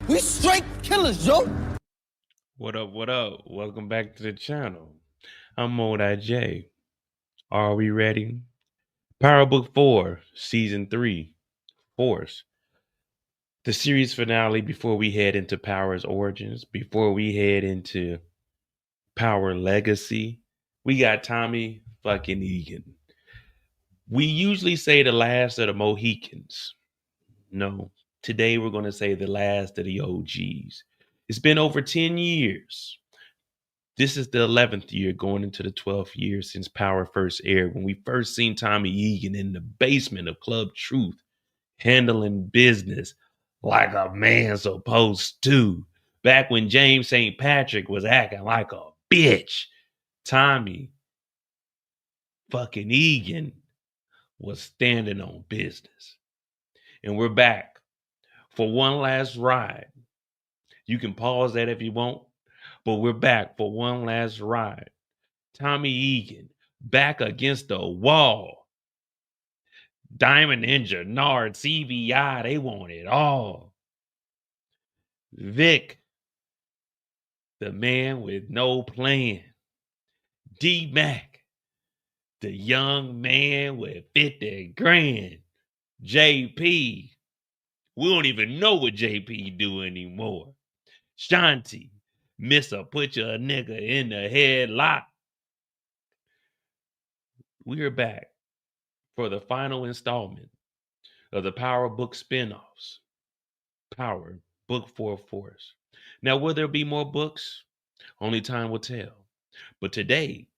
We straight killers, yo. What up? What up? Welcome back to the channel. I'm Modi J. Are we ready? Power Book 4, Season 3, Force. The series finale before we head into Power's origins, before we head into Power Legacy. We got Tommy fucking Egan. We usually say the last of the Mohicans. No, today we're going to say the last of the OGs. It's been over 10 years. This is the 11th year going into the 12th year since Power first aired, when we first seen Tommy Egan in the basement of Club Truth, handling business like a man supposed to. Back when James St. Patrick was acting like a bitch, Tommy fucking Egan was standing on business. And we're back for one last ride. You can pause that if you want, but we're back for one last ride. Tommy Egan back against the wall. Diamond Ninja, Nard, CVI, they want it all. Vic, the man with no plan. D-Mac, the young man with 50 grand. JP, we don't even know what JP do anymore. Shanti, Missa, put your nigga in the headlock. We're back for the final installment of the Power Book spinoffs. Power Book 4 Force. Now, will there be more books? Only time will tell. But today,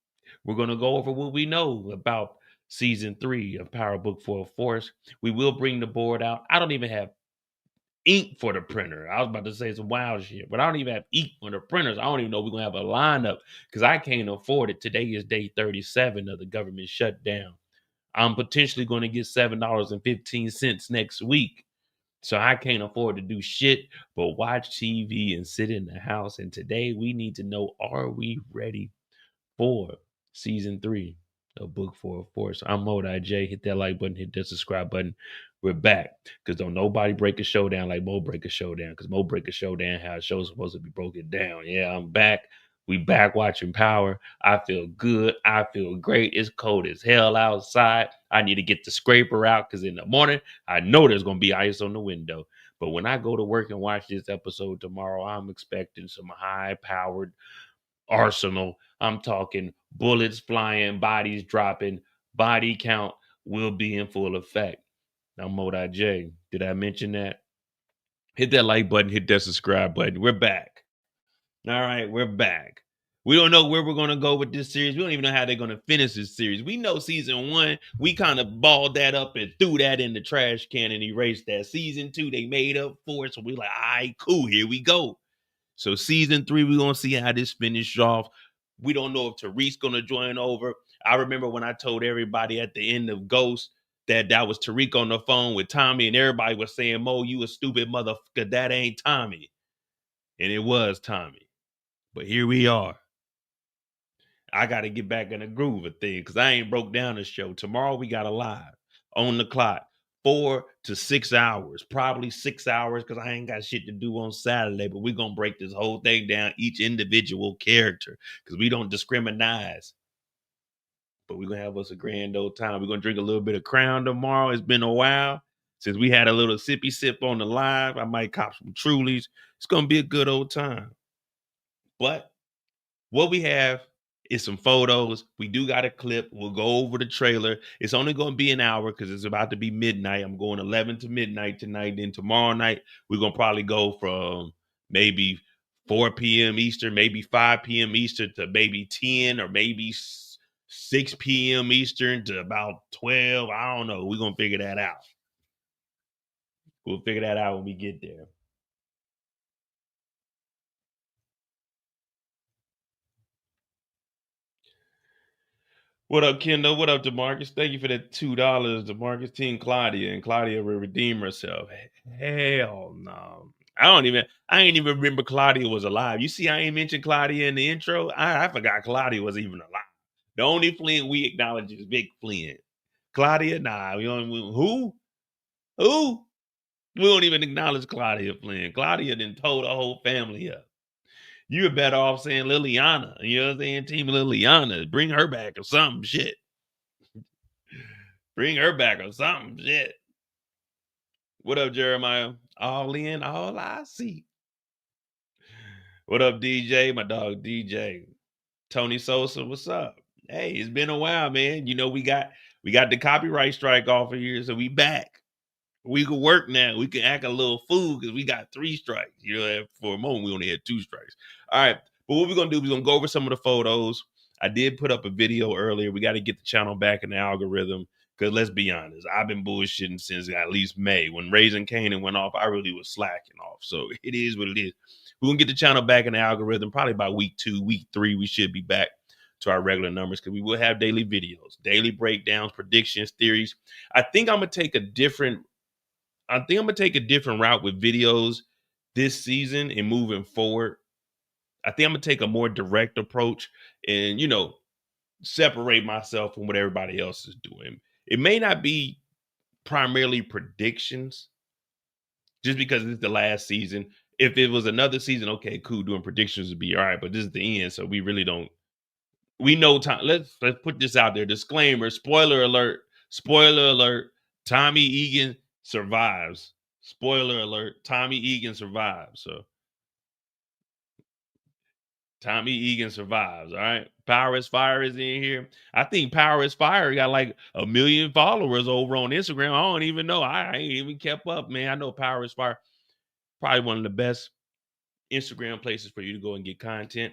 we're going to go over what we know about season 3 of Power Book 4 Force. We will bring the board out. I don't even have ink for the printer. I was about to say some wild shit, but I don't even have ink for the printers. I don't even know we're going to have a lineup because I can't afford it. Today is day 37 of the government shutdown. I'm potentially going to get $7.15 next week. So I can't afford to do shit but watch TV and sit in the house. And today we need to know, are we ready for season 3 of Book 4 of Force? I'm Modi J. Hit that like button, hit that subscribe button. We're back. Because don't nobody break a show down like Mo break a show down. Because Mo break a show down how a show's supposed to be broken down. Yeah, I'm back. We back watching Power. I feel good. I feel great. It's cold as hell outside. I need to get the scraper out because in the morning, I know there's going to be ice on the window. But when I go to work and watch this episode tomorrow, I'm expecting some high powered arsenal. I'm talking bullets flying, bodies dropping, body count will be in full effect. Now, Modi J, did I mention that? Hit that like button, hit that subscribe button. We're back. All right, we're back. We don't know where we're going to go with this series. We don't even know how they're going to finish this series. We know season 1, we kind of balled that up and threw that in the trash can and erased that. Season 2, they made up for it. So we're like, all right, cool, here we go. So season 3, we're going to see how this finishes off. We don't know if Tariq's going to join over. I remember when I told everybody at the end of Ghost that was Tariq on the phone with Tommy, and everybody was saying, Mo, you a stupid motherfucker. That ain't Tommy. And it was Tommy. But here we are. I got to get back in the groove of things because I ain't broke down the show. Tomorrow we got a live on the clock, 4 to 6 hours, probably 6 hours because I ain't got shit to do on Saturday. But we're going to break this whole thing down, each individual character, because we don't discriminate. But we're going to have us a grand old time. We're going to drink a little bit of Crown tomorrow. It's been a while since we had a little sippy sip on the live. I might cop some Trulies. It's going to be a good old time. But what we have is some photos. We do got a clip. We'll go over the trailer. It's only going to be an hour because it's about to be midnight. I'm going 11 to midnight tonight. Then tomorrow night, we're going to probably go from maybe 4 p.m. Eastern, maybe 5 p.m. Eastern to maybe 10 or maybe 6 p.m. Eastern to about 12. I don't know. We're going to figure that out. We'll figure that out when we get there. What up, Kendall? What up, DeMarcus? Thank you for that $2, DeMarcus. Team Claudia, and Claudia will redeem herself. Hell no. I ain't even remember Claudia was alive. You see, I ain't mentioned Claudia in the intro. I forgot Claudia was even alive. The only Flint we acknowledge is Big Flint. Claudia, nah. Who? Who? We don't even acknowledge Claudia Flynn. Claudia done told her whole family up. You're better off saying Liliana. You know what I'm saying? Team Liliana. Bring her back or something. Shit. Bring her back or something. Shit. What up, Jeremiah? All in, all I see. What up, DJ? My dog DJ. Tony Sosa, what's up? Hey, it's been a while, man. You know, we got the copyright strike off of here, so we back. We can work now. We can act a little fool because we got 3 strikes. You know, for a moment we only had 2 strikes. All right, but what we're gonna do is we're gonna go over some of the photos. I did put up a video earlier. We got to get the channel back in the algorithm because let's be honest, I've been bullshitting since at least May when Raising Canaan went off. I really was slacking off, so it is what it is. We're gonna get the channel back in the algorithm probably by week 2, week 3. We should be back to our regular numbers because we will have daily videos, daily breakdowns, predictions, theories. I think I'm gonna take a different route with videos this season and moving forward. I think I'm gonna take a more direct approach and, you know, separate myself from what everybody else is doing. It may not be primarily predictions just because it's the last season. If it was another season, okay, cool, doing predictions would be all right, but this is the end, so we really don't. We know time. Let's put this out there. Disclaimer, spoiler alert, Tommy Egan survives. Spoiler alert, Tommy Egan survives. So Tommy Egan survives. All right. Power is Fire is in here. I think Power is Fire got like 1 million followers over on Instagram. I don't even know. I ain't even kept up, man. I know Power is Fire, probably one of the best Instagram places for you to go and get content.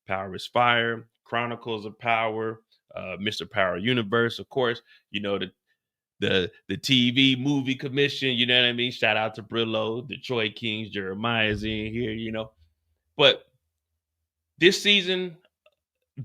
Power is Fire, Chronicles of Power, Mr. Power Universe, of course. You know, the TV movie commission, you know what I mean? Shout out to Brillo, Detroit Kings, Jeremiah's in here, you know. But this season,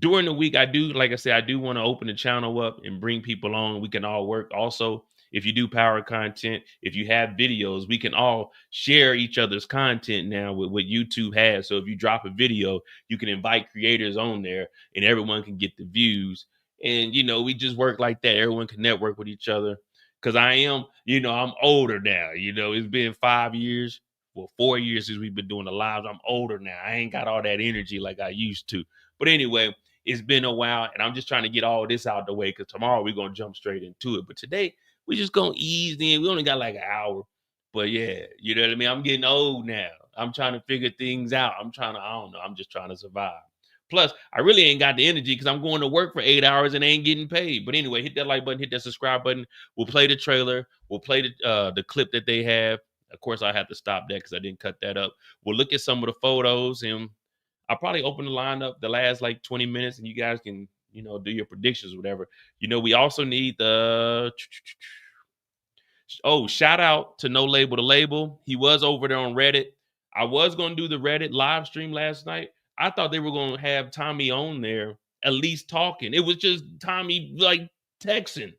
during the week, I do, like I said, I do want to open the channel up and bring people on. We can all work. Also, if you do power content, if you have videos, we can all share each other's content now with what YouTube has. So if you drop a video, you can invite creators on there and everyone can get the views. And, you know, we just work like that. Everyone can network with each other. Because I am, you know, I'm older now. You know, it's been 5 years, well, 4 years since we've been doing the lives. I'm older now. I ain't got all that energy like I used to. But anyway, it's been a while, and I'm just trying to get all this out the way because tomorrow we're going to jump straight into it. But today, we're just going to ease in. We only got like an hour. But yeah, you know what I mean? I'm getting old now. I'm trying to figure things out. I don't know. I'm just trying to survive. Plus, I really ain't got the energy because I'm going to work for 8 hours and ain't getting paid. But anyway, hit that like button, hit that subscribe button. We'll play the trailer. We'll play the clip that they have. Of course, I have to stop that because I didn't cut that up. We'll look at some of the photos and I'll probably open the lineup the last like 20 minutes and you guys can, you know, do your predictions or whatever. You know, we also need the shout out to No Label to Label. He was over there on Reddit. I was going to do the Reddit live stream last night. I thought they were going to have Tommy on there at least talking. It was just Tommy like texting.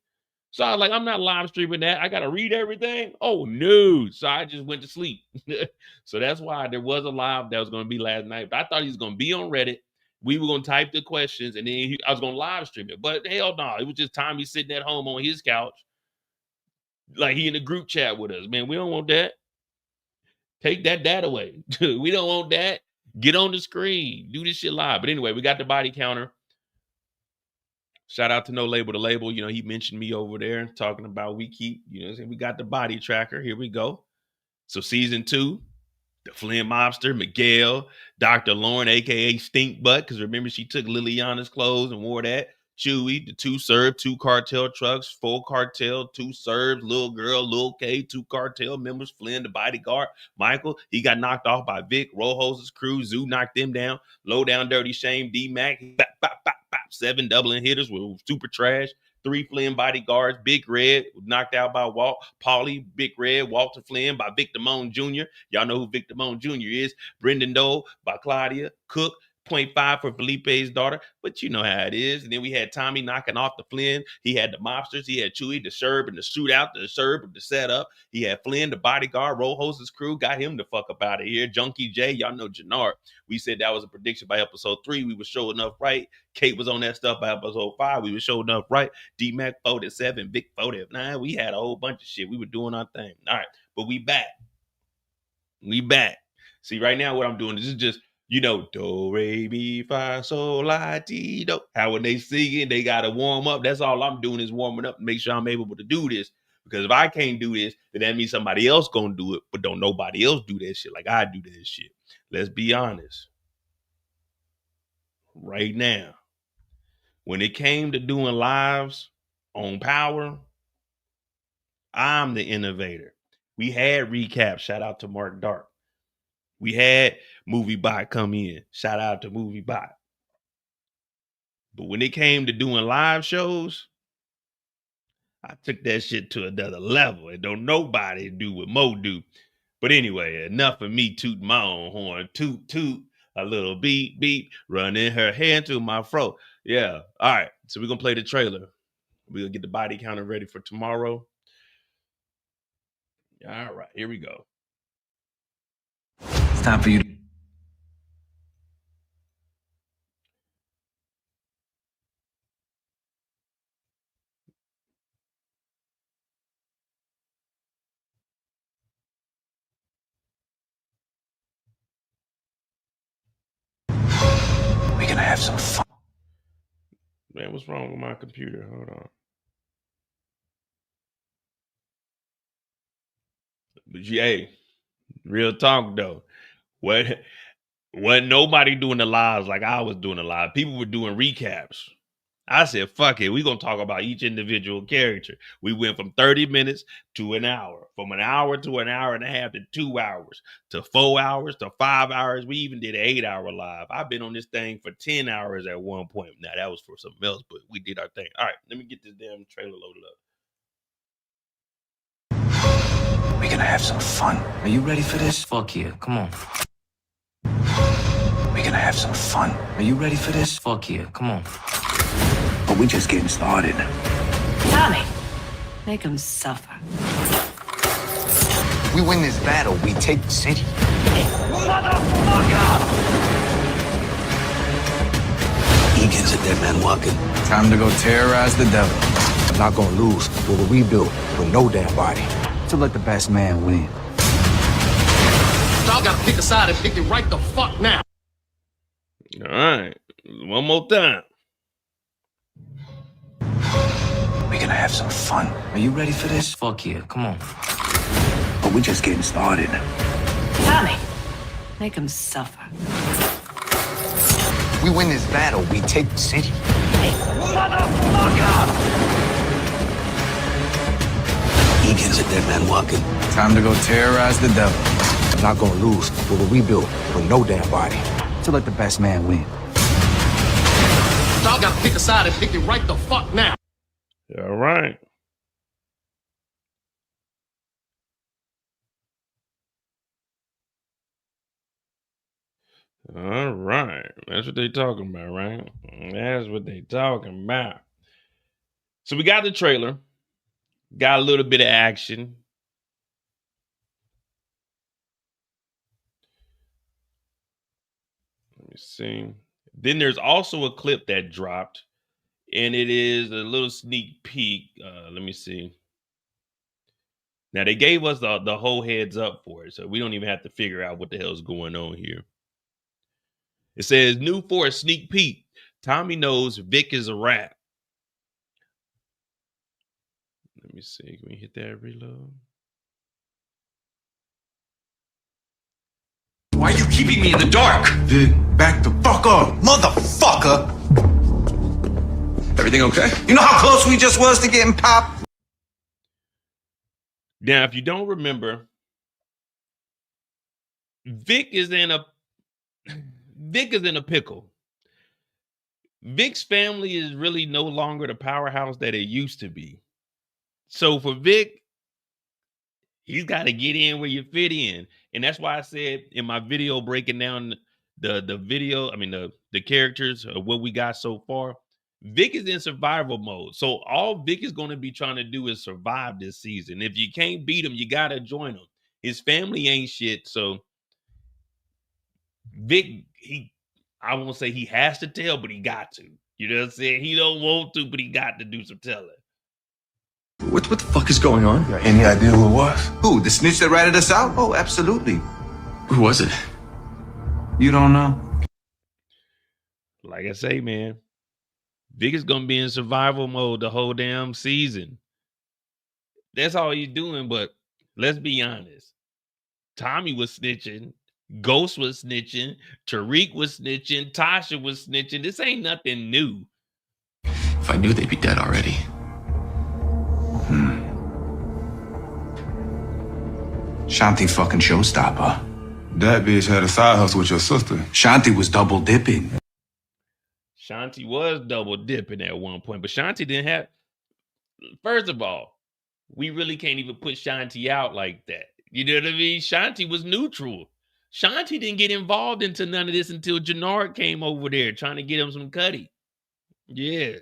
So I was like, I'm not live streaming that. I got to read everything. Oh, no. So I just went to sleep. So that's why there was a live that was going to be last night. But I thought he was going to be on Reddit. We were going to type the questions and then I was going to live stream it. But hell no. It was just Tommy sitting at home on his couch. Like he in a group chat with us. Man, we don't want that. Take that away. We don't want that. Get on the screen. Do this shit live. But anyway, we got the body counter. Shout out to No Label to Label. You know, he mentioned me over there talking about we keep, you know, we got the body tracker. Here we go. So season 2, the Flynn mobster, Miguel, Dr. Lauren, a.k.a. Stink Butt, because remember she took Liliana's clothes and wore that. Chewy, the 2 Serb, 2 cartel trucks, 4 cartel, 2 Serbs, little girl, Lil K, 2 cartel members, Flynn, the bodyguard, Michael, he got knocked off by Vic, Rojos' crew, Zoo knocked them down, Low Down Dirty Shame, D-Mac, 7 doubling hitters with super trash, 3 Flynn bodyguards, Big Red, knocked out by Walt, Paulie, Big Red, Walter Flynn by Victor Moan Jr. Y'all know who Victor Moan Jr. is. Brendan Dole by Claudia, Cook, 0.5 for Felipe's daughter, but you know how it is. And then we had Tommy knocking off the Flynn. He had the mobsters. He had Chewy, the Serb, and the shootout, the Serb, the setup. He had Flynn, the bodyguard, Rojos' crew, got him the fuck up out of here. Junkie J, y'all know Jannard. We said that was a prediction by episode 3. We were showing up right. Kate was on that stuff by episode 5. We were showing up right. D-Mac 47, Vic 49. We had a whole bunch of shit. We were doing our thing. All right. but we back. We back. See, right now what I'm doing is just, do, re, mi, fa, sol, la, ti, do. How when they singing, they got to warm up. That's all I'm doing is warming up to make sure I'm able to do this. Because if I can't do this, then that means somebody else going to do it, but don't nobody else do that shit like I do that shit. Let's be honest. Right now, when it came to doing lives on Power, I'm the innovator. We had recaps. Shout out to Mark Dark. We had Movie Bot come in. Shout out to Movie Bot. But when it came to doing live shows, I took that shit to another level. And don't nobody do what Mo do. But anyway, enough of me tooting my own horn. Toot, toot, a little beep, beep, running her hand through my fro. Yeah. All right. So we're going to play the trailer. We're going to get the body counter ready for tomorrow. All right. Here we go. It's time for you to... We're gonna have some fun. Man, what's wrong with my computer? Hold on. But hey, real talk though. What nobody doing the lives like I was doing the live. People were doing recaps. I said, fuck it. We're going to talk about each individual character. We went from 30 minutes to an hour, from an hour to an hour and a half to 2 hours to 4 hours to 5 hours. We even did an 8-hour live. I've been on this thing for 10 hours at one point. Now, that was for something else, but we did our thing. All right, let me get this damn trailer loaded up. We're gonna have some fun. Are you ready for this? Fuck yeah, come on. We're gonna have some fun. Are you ready for this? Fuck yeah, come on. But we just getting started. Tommy, make him suffer. We win this battle, we take the city. Motherfucker! Egan's a dead man walking. Time to go terrorize the devil. I'm not gonna lose. We'll rebuild with no damn body. To let the best man win. Y'all gotta pick a side and pick it right the fuck now. All right, one more time. We're gonna have some fun. Are you ready for this? Fuck yeah, come on. But we just getting started. Tommy, make him suffer. We win this battle, we take the city. Motherfucker! Egan's a dead man walking. Time to go terrorize the devil. I'm not gonna lose. We'll rebuild with no damn body. To let the best man win. Y'all gotta pick a side and pick it right the fuck now. All right. All right. That's what they talking about, right? That's what they talking about. So we got the trailer. Got a little bit of action. Let me see. Then there's also a clip that dropped, and it is a little sneak peek. Let me see. Now, they gave us the whole heads up for it, so we don't even have to figure out what the hell is going on here. It says, new for a sneak peek. Tommy knows Vic is a rat. Let me see. Can we hit that reload? Why are you keeping me in the dark? Vic, back the fuck up, motherfucker! Everything okay? You know how close we just was to getting popped? Now, if you don't remember, Vic is in a pickle. Vic's family is really no longer the powerhouse that it used to be. So for Vic, he's got to get in where you fit in. And that's why I said in my video breaking down the video, the characters of what we got so far, Vic is in survival mode. So all Vic is going to be trying to do is survive this season. If you can't beat him, you got to join him. His family ain't shit. So Vic, I won't say he has to tell, but he got to. You know what I'm saying? He don't want to, but he got to do some telling. What the fuck is going on? Got any idea who it was? Who, the snitch that ratted us out? Oh, absolutely. Who was it? You don't know? Like I say, man, Vic is gonna be in survival mode the whole damn season. That's all he's doing. But let's be honest. Tommy was snitching. Ghost was snitching. Tariq was snitching. Tasha was snitching. This ain't nothing new. If I knew they'd be dead already. Shanti fucking showstopper. That bitch had a side hustle with your sister. Shanti was double dipping. Shanti was double dipping at one point, but Shanti didn't have. First of all, we really can't even put Shanti out like that. You know what I mean? Shanti was neutral. Shanti didn't get involved into none of this until Jannard came over there trying to get him some cutty. Yeah.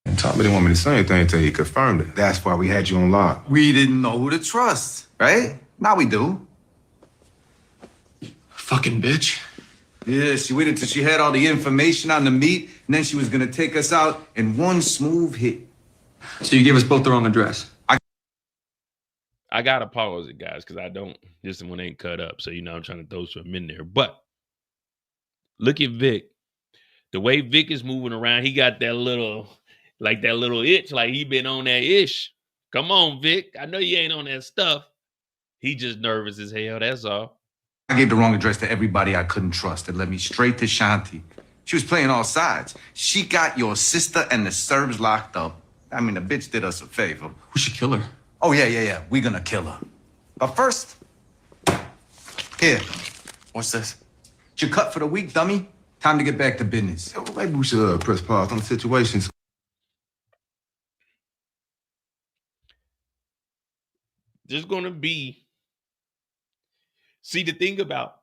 And Tommy didn't want me to say anything until he confirmed it. That's why we had you on lock. We didn't know who to trust, right? Now we do. Fucking bitch. Yeah, she waited till she had all the information on the meat, and then she was gonna take us out in one smooth hit. So you gave us both the wrong address. I gotta pause it, guys, because this one ain't cut up. So, I'm trying to throw some in there. But look at Vic. The way Vic is moving around, he got that little itch, like he been on that ish. Come on, Vic. I know you ain't on that stuff. He just nervous as hell, that's all. I gave the wrong address to everybody I couldn't trust. It led me straight to Shanti. She was playing all sides. She got your sister and the Serbs locked up. I mean, the bitch did us a favor. We should kill her. Oh, yeah. We gonna kill her. But first, here. What's this? It's your cut for the week, dummy. Time to get back to business. Yo, maybe we should press pause on the situation. There's gonna be. See, the thing about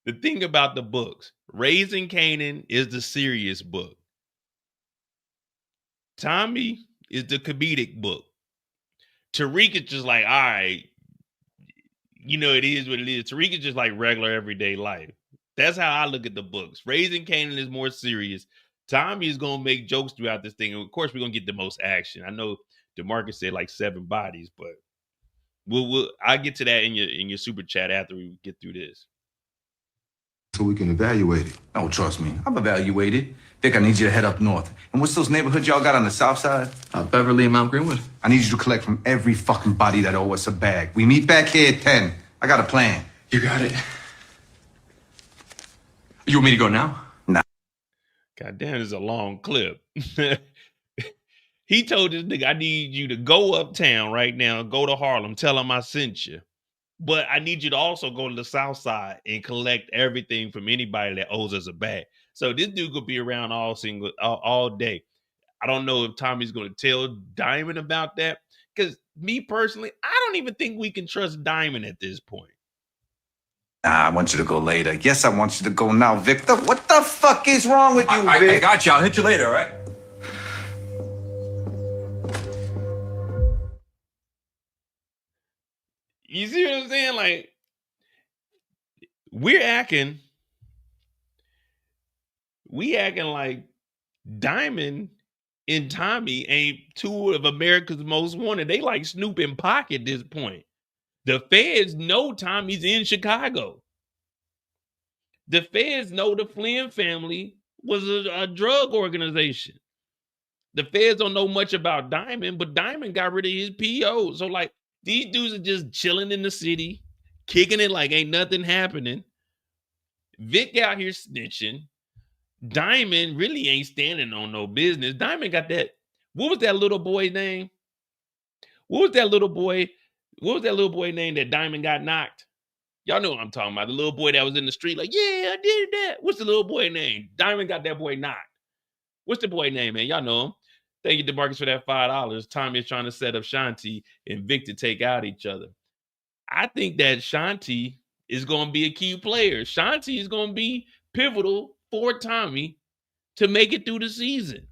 the books, Raising Kanan is the serious book. Tommy is the comedic book. Tariq is just like, all right, it is what it is. Tariq is just like regular everyday life. That's how I look at the books. Raising Kanan is more serious. Tommy is going to make jokes throughout this thing. And of course, we're going to get the most action. I know DeMarcus said like 7 bodies, but I'll get to that in your super chat after we get through this. So we can evaluate it. Oh, trust me, I'm evaluated. Vic, I need you to head up north. And what's those neighborhoods y'all got on the south side? Beverly and Mount Greenwood. I need you to collect from every fucking body that owe us a bag. We meet back here at 10. I got a plan. You got it. You want me to go now? Nah. God damn, this is a long clip. He told this nigga, I need you to go uptown right now, go to Harlem, tell him I sent you. But I need you to also go to the south side and collect everything from anybody that owes us a bag. So this dude could be around all day. I don't know if Tommy's going to tell Diamond about that. Because me personally, I don't even think we can trust Diamond at this point. Nah, I want you to go later. Yes, I want you to go now, Victor. What the fuck is wrong with you, Vic? I got you. I'll hit you later, all right? You see what I'm saying? Like, we acting like Diamond and Tommy ain't 2 of America's most wanted. They like Snoop and Pac at this point. The feds know Tommy's in Chicago. The feds know the Flynn family was a drug organization. The feds don't know much about Diamond, but Diamond got rid of his PO. So, like, these dudes are just chilling in the city, kicking it like ain't nothing happening. Vic out here snitching. Diamond really ain't standing on no business. Diamond got that. What was that little boy's name? What was that little boy name that Diamond got knocked? Y'all know what I'm talking about. The little boy that was in the street like, yeah, I did that. What's the little boy name? Diamond got that boy knocked. What's the boy name, man? Y'all know him. Thank you, DeMarcus, for that $5. Tommy is trying to set up Shanti and Vic to take out each other. I think that Shanti is going to be a key player. Shanti is going to be pivotal for Tommy to make it through the season.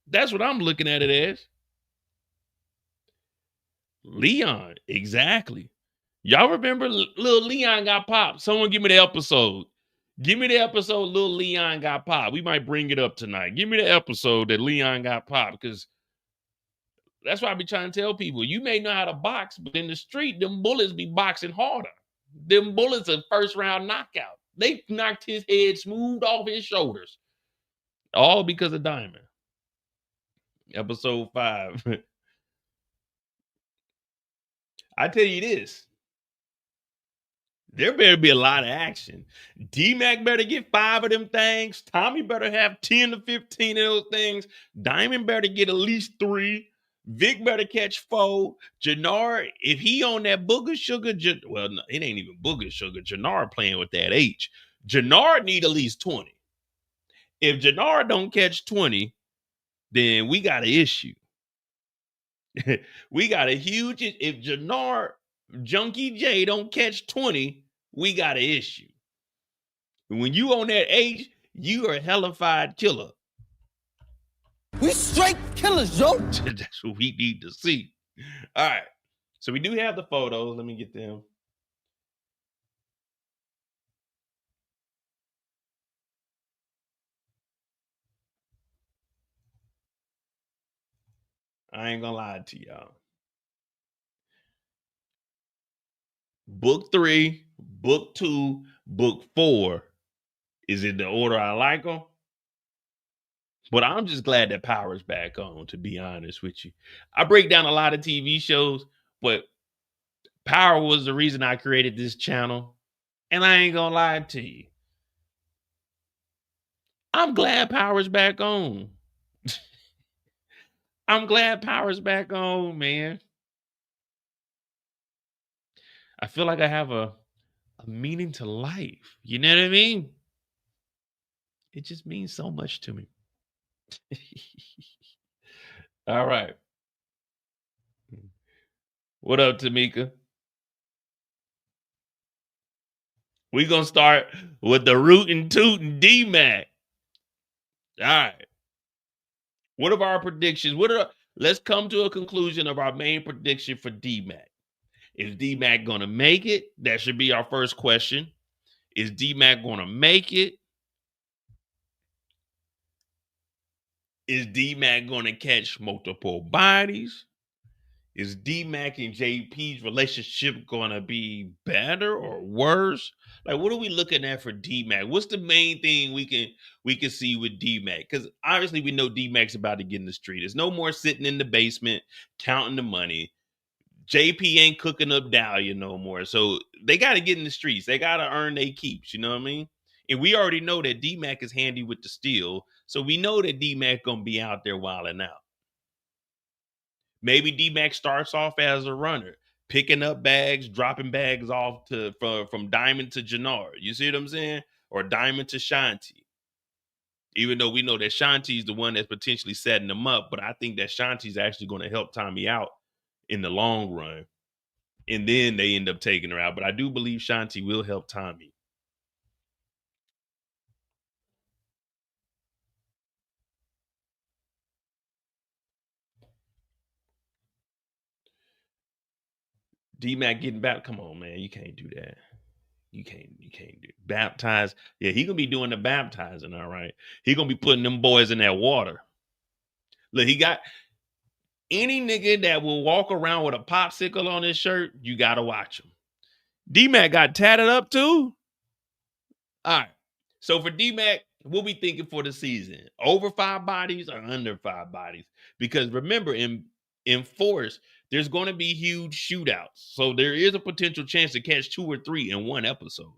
That's what I'm looking at it as. Leon, exactly. Y'all remember little Leon got popped? Someone give me the episode. Give me the episode little Leon got popped. We might bring it up tonight. Give me the episode that Leon got popped because That's why I be trying to tell people, you may know how to box, but in the street, them bullets be boxing harder. Them bullets are first round knockout. They knocked his head smooth off his shoulders. All because of Diamond. Episode 5. I tell you this. There better be a lot of action. D-Mac better get 5 of them things. Tommy better have 10 to 15 of those things. Diamond better get at least 3. Vic better catch 4. Jannard, if he on that booger sugar, well, no, it ain't even booger sugar. Jannard playing with that H. Jannard need at least 20. If Jannard don't catch 20, then we got an issue. We got a huge, if Jannard, Junkie J don't catch 20, we got an issue. When you on that H, you are a hellified killer. We straight killers, yo. That's what we need to see. All right. So we do have the photos. Let me get them. I ain't gonna lie to y'all. Book 3, book 2, book 4 is in the order I like them. But I'm just glad that Power's back on, to be honest with you. I break down a lot of TV shows, but Power was the reason I created this channel. And I ain't gonna lie to you. I'm glad Power's back on. I'm glad Power's back on, man. I feel like I have a meaning to life. You know what I mean? It just means so much to me. All right. What up, Tamika? We're going to start with the rootin' tootin' D-Mac. All right. What are our predictions? Let's come to a conclusion of our main prediction for D-Mac. Is D-Mac going to make it? That should be our first question. Is D-Mac going to make it? Is D-Mac going to catch multiple bodies? Is D-Mac and JP's relationship going to be better or worse? Like, what are we looking at for D-Mac? What's the main thing we can see with D-Mac? Because obviously we know D-Mac's about to get in the street. There's no more sitting in the basement counting the money. JP ain't cooking up Dahlia no more. So they got to get in the streets. They got to earn their keeps. You know what I mean? And we already know that D-Mac is handy with the steel. So we know that D-Mac going to be out there wilding out. Maybe D-Mac starts off as a runner, picking up bags, dropping bags off from Diamond to Jannard. You see what I'm saying? Or Diamond to Shanti. Even though we know that Shanti's the one that's potentially setting them up, but I think that Shanti's actually going to help Tommy out in the long run. And then they end up taking her out. But I do believe Shanti will help Tommy. D-Mac getting back. Come on, man. You can't do that. You can't do it. Baptized. Yeah, he gonna be doing the baptizing, all right. He gonna be putting them boys in that water. Look, he got any nigga that will walk around with a popsicle on his shirt, you gotta watch him. D-Mac got tatted up too. All right. So for D-Mac, we'll be thinking for the season. Over 5 bodies or under 5 bodies. Because remember, in Force, there's going to be huge shootouts. So there is a potential chance to catch 2 or 3 in one episode.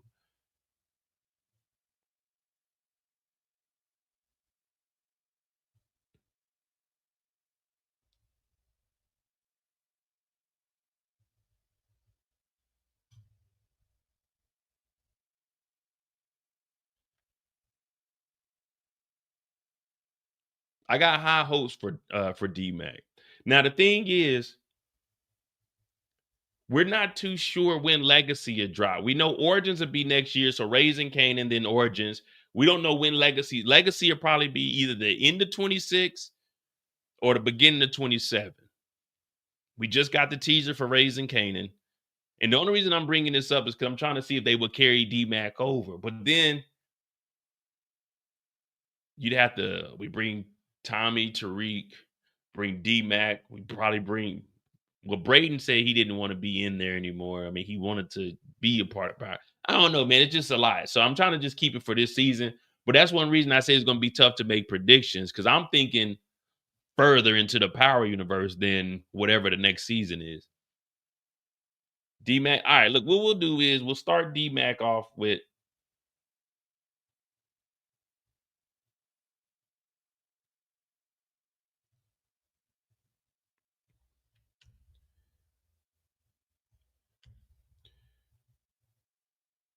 I got high hopes for D-Mac. Now the thing is, we're not too sure when Legacy will drop. We know Origins will be next year, so Raising Kanan, then Origins. We don't know when Legacy will probably be either the end of 26 or the beginning of 27. We just got the teaser for Raising Kanan. And the only reason I'm bringing this up is because I'm trying to see if they would carry D-Mac over. But then we bring Tommy, Tariq, Bring D-Mac. We probably bring. Well, Braden said he didn't want to be in there anymore. I mean, he wanted to be a part of Power. I don't know, man. It's just a lot. So I'm trying to just keep it for this season. But that's one reason I say it's going to be tough to make predictions, because I'm thinking further into the Power universe than whatever the next season is. D-Mac. All right, look, what we'll do is we'll start D-Mac off with.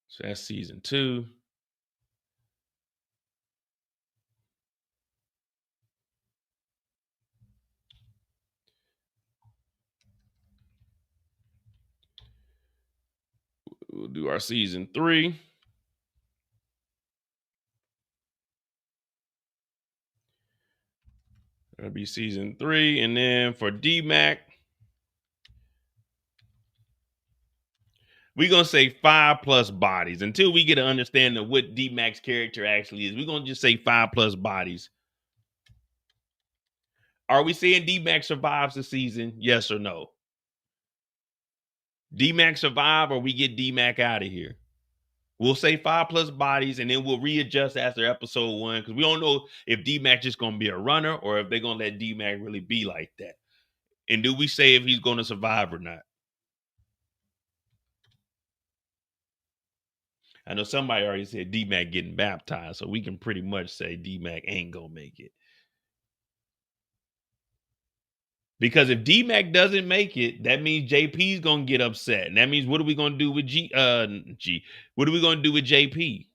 So that's season 2. We'll do our season 3. That'll be season 3. And then for D-Mac, we're going to say 5+ bodies until we get an understanding of what D-Mac's character actually is. We're going to just say 5+ bodies. Are we saying D-Mac survives the season? Yes or no? D-Mac survive or we get D-Mac out of here? We'll say 5+ bodies, and then we'll readjust after episode 1, because we don't know if D-Mac just going to be a runner or if they're going to let D-Mac really be like that. And do we say if he's going to survive or not? I know somebody already said D-Mac getting baptized, so we can pretty much say D-Mac ain't going to make it. Because if D-Mac doesn't make it, that means JP's going to get upset. And that means, what are we going to do with what are we going to do with JP?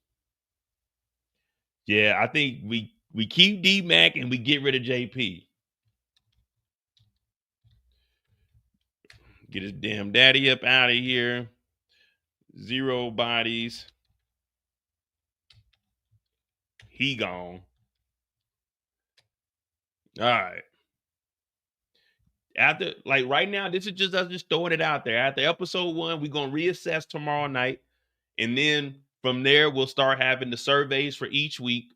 Yeah, I think we keep D-Mac and we get rid of JP. Get his damn daddy up out of here. 0 bodies. He gone. All right. After, like, right now, this is just us just throwing it out there. After episode 1, we're going to reassess tomorrow night. And then from there, we'll start having the surveys for each week,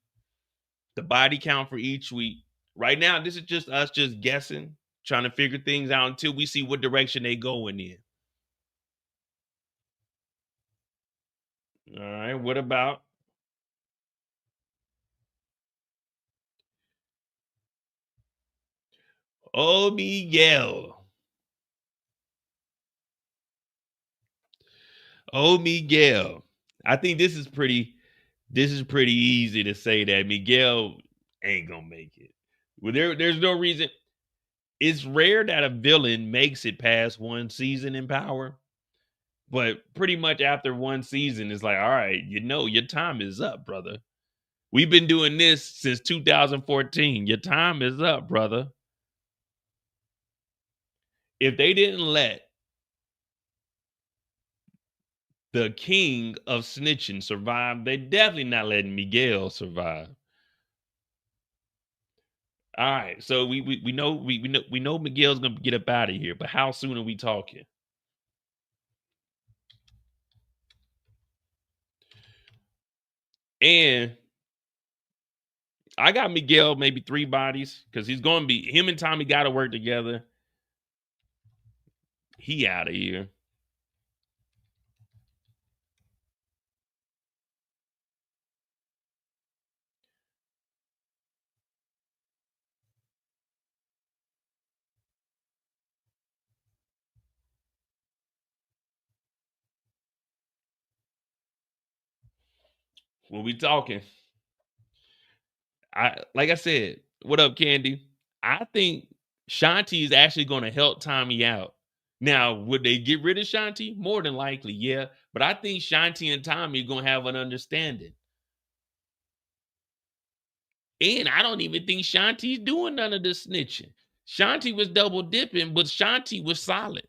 the body count for each week. Right now, this is just us just guessing, trying to figure things out until we see what direction they going in. All right, what about Miguel? Miguel. I think this is pretty easy to say that Miguel ain't gonna make it. Well, there's no reason. It's rare that a villain makes it past one season in Power, but pretty much after one season, it's like, all right, your time is up, brother. We've been doing this since 2014. Your time is up, brother. If they didn't let the king of snitching survive, they definitely not letting Miguel survive. All right, so we know Miguel's gonna get up out of here, but how soon are we talking? And I got Miguel maybe 3 bodies, because he's gonna be, him and Tommy got to work together. He out of here. When we talking, like I said, what up, Candy? I think Shanti is actually going to help Tommy out. Now, would they get rid of Shanti? More than likely, yeah. But I think Shanti and Tommy are going to have an understanding. And I don't even think Shanti's doing none of this snitching. Shanti was double dipping, but Shanti was solid.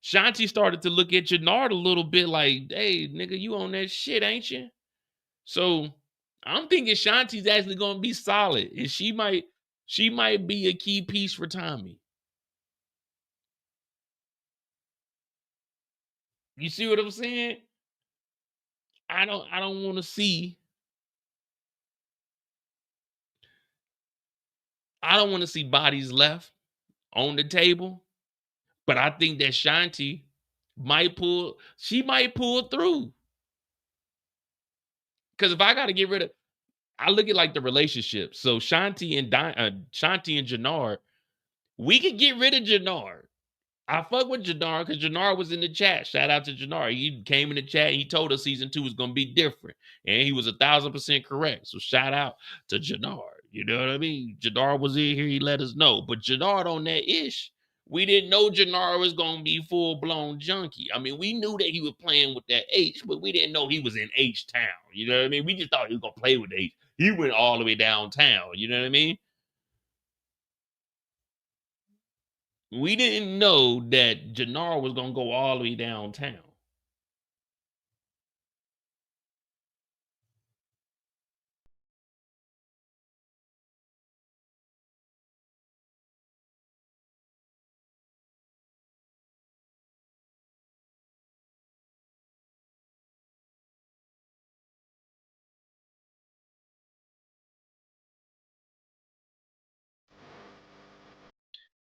Shanti started to look at Jannard a little bit like, hey, nigga, you on that shit, ain't you? So I'm thinking Shanti's actually going to be solid. And she might be a key piece for Tommy. You see what I'm saying? I don't want to see I don't want to see bodies left on the table, but I think that Shanti might pull through. Because if I got to get rid of, I look at like the relationship. So Shanti and Jannard, we could get rid of Jannard. I fuck with Jannard because Jannard was in the chat. Shout out to Jannard. He came in the chat and he told us season 2 was going to be different. And he was 1,000% correct. So shout out to Jannard. You know what I mean? Jannard was in here. He let us know. But Jannard on that ish, we didn't know Jannard was going to be full-blown junkie. I mean, we knew that he was playing with that H, but we didn't know he was in H-Town. You know what I mean? We just thought he was going to play with H. He went all the way downtown. You know what I mean? We didn't know that Jannard was going to go all the way downtown.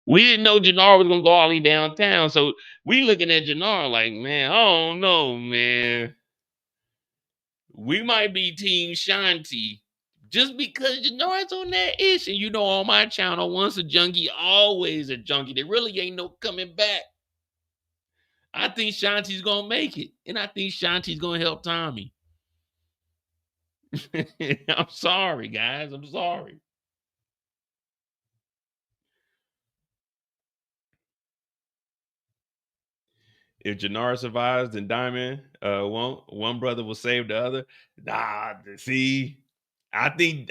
We didn't know Jannard was going to go all the way downtown. So we looking at Jannard like, man, I don't know, man. We might be Team Shanti just because Jannard's on that ish. And you know, on my channel, once a junkie, always a junkie. There really ain't no coming back. I think Shanti's going to make it. And I think Shanti's going to help Tommy. I'm sorry, guys. I'm sorry. If Jannard survives, then Diamond won't. One brother will save the other. Nah, see, I think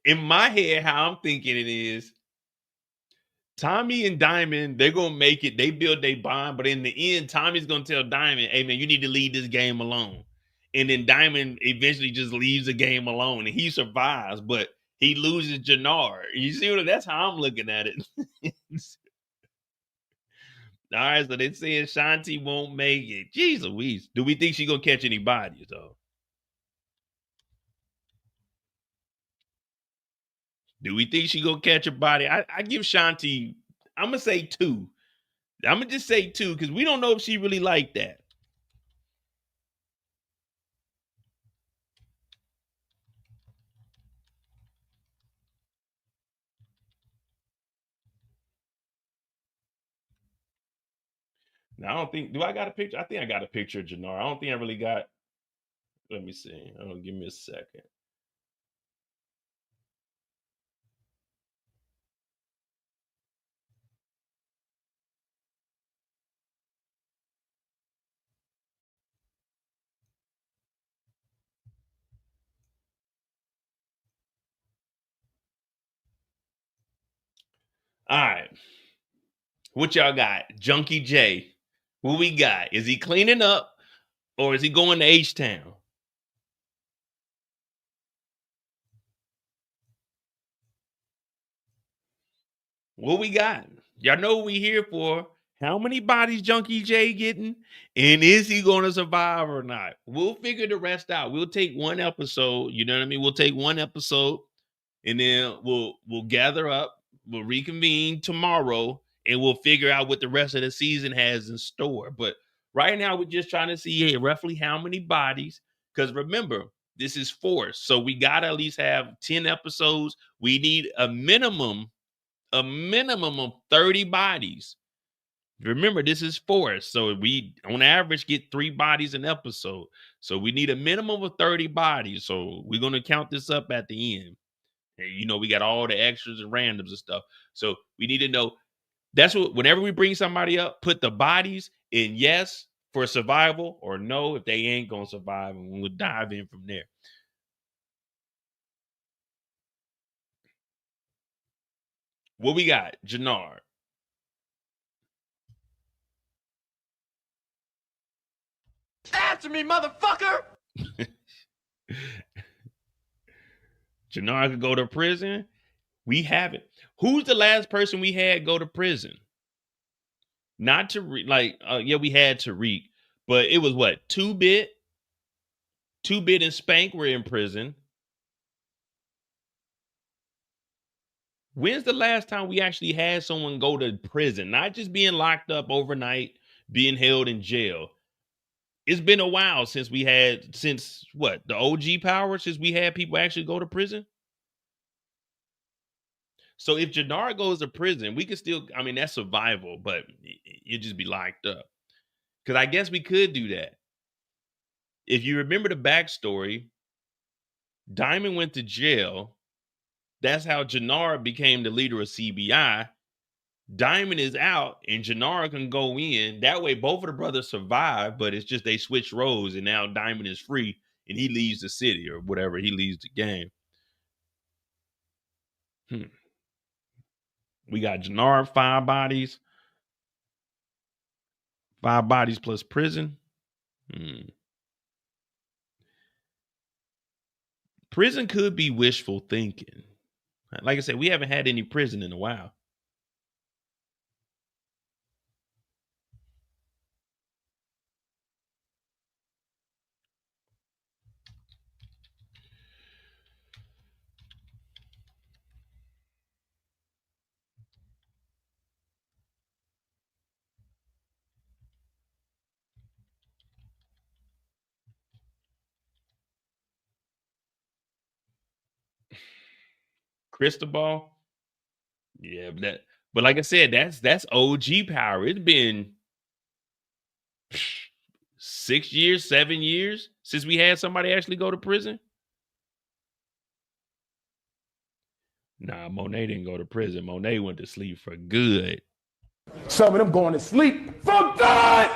in my head, how I'm thinking it is, Tommy and Diamond, they're gonna make it. They build their bond, but in the end, Tommy's gonna tell Diamond, "Hey man, you need to leave this game alone." And then Diamond eventually just leaves the game alone, and he survives, but he loses Jannard. You see what? That's how I'm looking at it. All right, so they're saying Shanti won't make it. Jeez Louise. Do we think she's gonna catch any bodies though? Do we think she's gonna catch a body? I give Shanti, I'm gonna say 2. I'm gonna just say 2 because we don't know if she really like that. Now I don't think. Do I got a picture? I think I got a picture of Jannard. I don't think I really got. Let me see. Give me a second. All right. What y'all got? Junkie J. What we got? Is he cleaning up or is he going to H-Town? What we got? Y'all know what we here for. How many bodies Junkie J getting? And is he going to survive or not? We'll figure the rest out. We'll take one episode. You know what I mean? We'll take one episode and then we'll gather up. We'll reconvene tomorrow and we'll figure out what the rest of the season has in store. But right now, we're just trying to see roughly how many bodies. Because remember, this is forced. So we got to at least have 10 episodes. We need a minimum of 30 bodies. Remember, this is forced. So we, on average, get 3 bodies an episode. So we need a minimum of 30 bodies. So we're going to count this up at the end. And, you know, we got all the extras and randoms and stuff. So we need to know. That's what, whenever we bring somebody up, put the bodies in yes for survival or no if they ain't going to survive. And we'll dive in from there. What we got? Jannard. Answer me, motherfucker! Jannard could go to prison. We haven't. Who's the last person we had go to prison? Not Tariq. Yeah, we had Tariq, but it was what, 2-Bit? 2-Bit and Spank were in prison. When's the last time we actually had someone go to prison? Not just being locked up overnight, being held in jail. It's been a while since what, the OG Power, since we had people actually go to prison. So if Jannard goes to prison, we could still, I mean, that's survival, but you'd just be locked up. Because I guess we could do that. If you remember the backstory, Diamond went to jail. That's how Jannard became the leader of CBI. Diamond is out and Jannard can go in. That way, both of the brothers survive, but it's just they switch roles and now Diamond is free and he leaves the city or whatever. He leaves the game. We got Jannard, 5 bodies. 5 bodies plus prison. Prison could be wishful thinking. Like I said, we haven't had any prison in a while. Cristobal. Yeah, but like I said, that's OG Power. It's been 6 years, 7 years since we had somebody actually go to prison. Nah, Monet didn't go to prison. Monet went to sleep for good. Some of them going to sleep for good.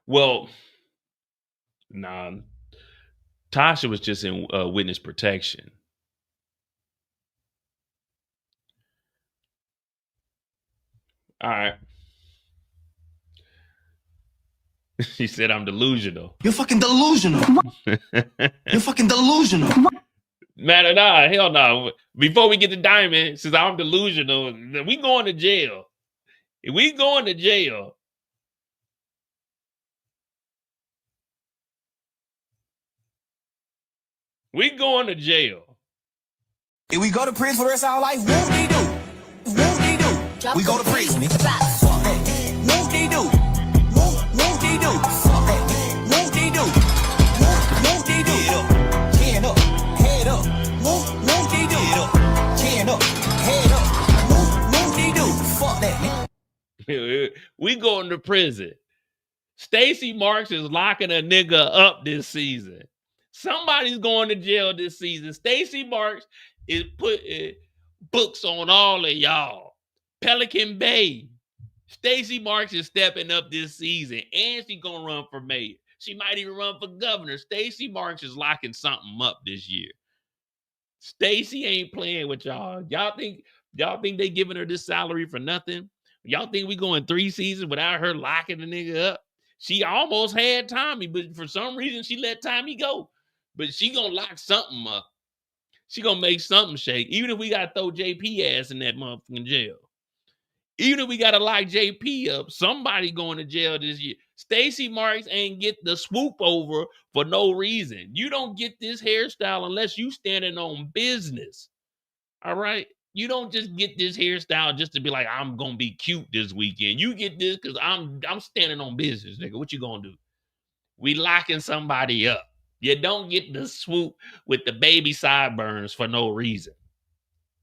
Well, nah, Tasha was just in witness protection. All right. She said I'm delusional. You're fucking delusional. You're fucking delusional. Man, nah, hell no. Before we get to Diamond, since I'm delusional, we going to jail. If we going to jail. We going to jail. If we go to prison for the rest of our life, whoop-de-doo. Whoop-de-doo. We go to prison. Whoop-de-doo. Whoop-de-doo. Whoop-de-doo. Whoop-de-doo. Chin up, head up. Whoop-de-doo. Chin up, head up. Whoop-de-doo. Fuck that, man. We going to prison. Stacey Marks is locking a nigga up this season. Somebody's going to jail this season. Stacey Marks is putting books on all of y'all. Pelican Bay. Stacey Marks is stepping up this season, and she's gonna run for mayor. She might even run for governor. Stacey Marks is locking something up this year. Stacey ain't playing with y'all. Y'all think they giving her this salary for nothing? Y'all think we going 3 seasons without her locking the nigga up? She almost had Tommy, but for some reason she let Tommy go. But she gonna lock something up. She gonna make something shake. Even if we gotta throw JP ass in that motherfucking jail. Even if we gotta lock JP up, somebody going to jail this year. Stacey Marks ain't get the swoop over for no reason. You don't get this hairstyle unless you standing on business. All right? You don't just get this hairstyle just to be like, I'm gonna be cute this weekend. You get this because I'm standing on business, nigga. What you gonna do? We locking somebody up. You don't get the swoop with the baby sideburns for no reason.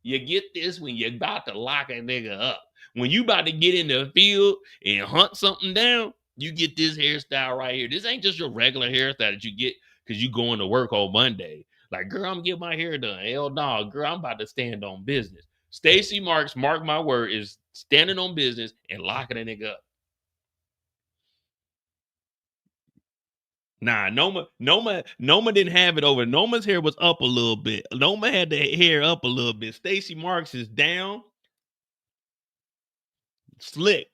You get this when you're about to lock a nigga up. When you about to get in the field and hunt something down, you get this hairstyle right here. This ain't just your regular hairstyle that you get because you going to work on Monday. Like, girl, I'm gonna get my hair done. Hell no, girl, I'm about to stand on business. Stacey Marks, mark my word, is standing on business and locking a nigga up. Nah, Noma didn't have it over. Noma's hair was up a little bit. Noma had the hair up a little bit. Stacey Marks is down. Slick.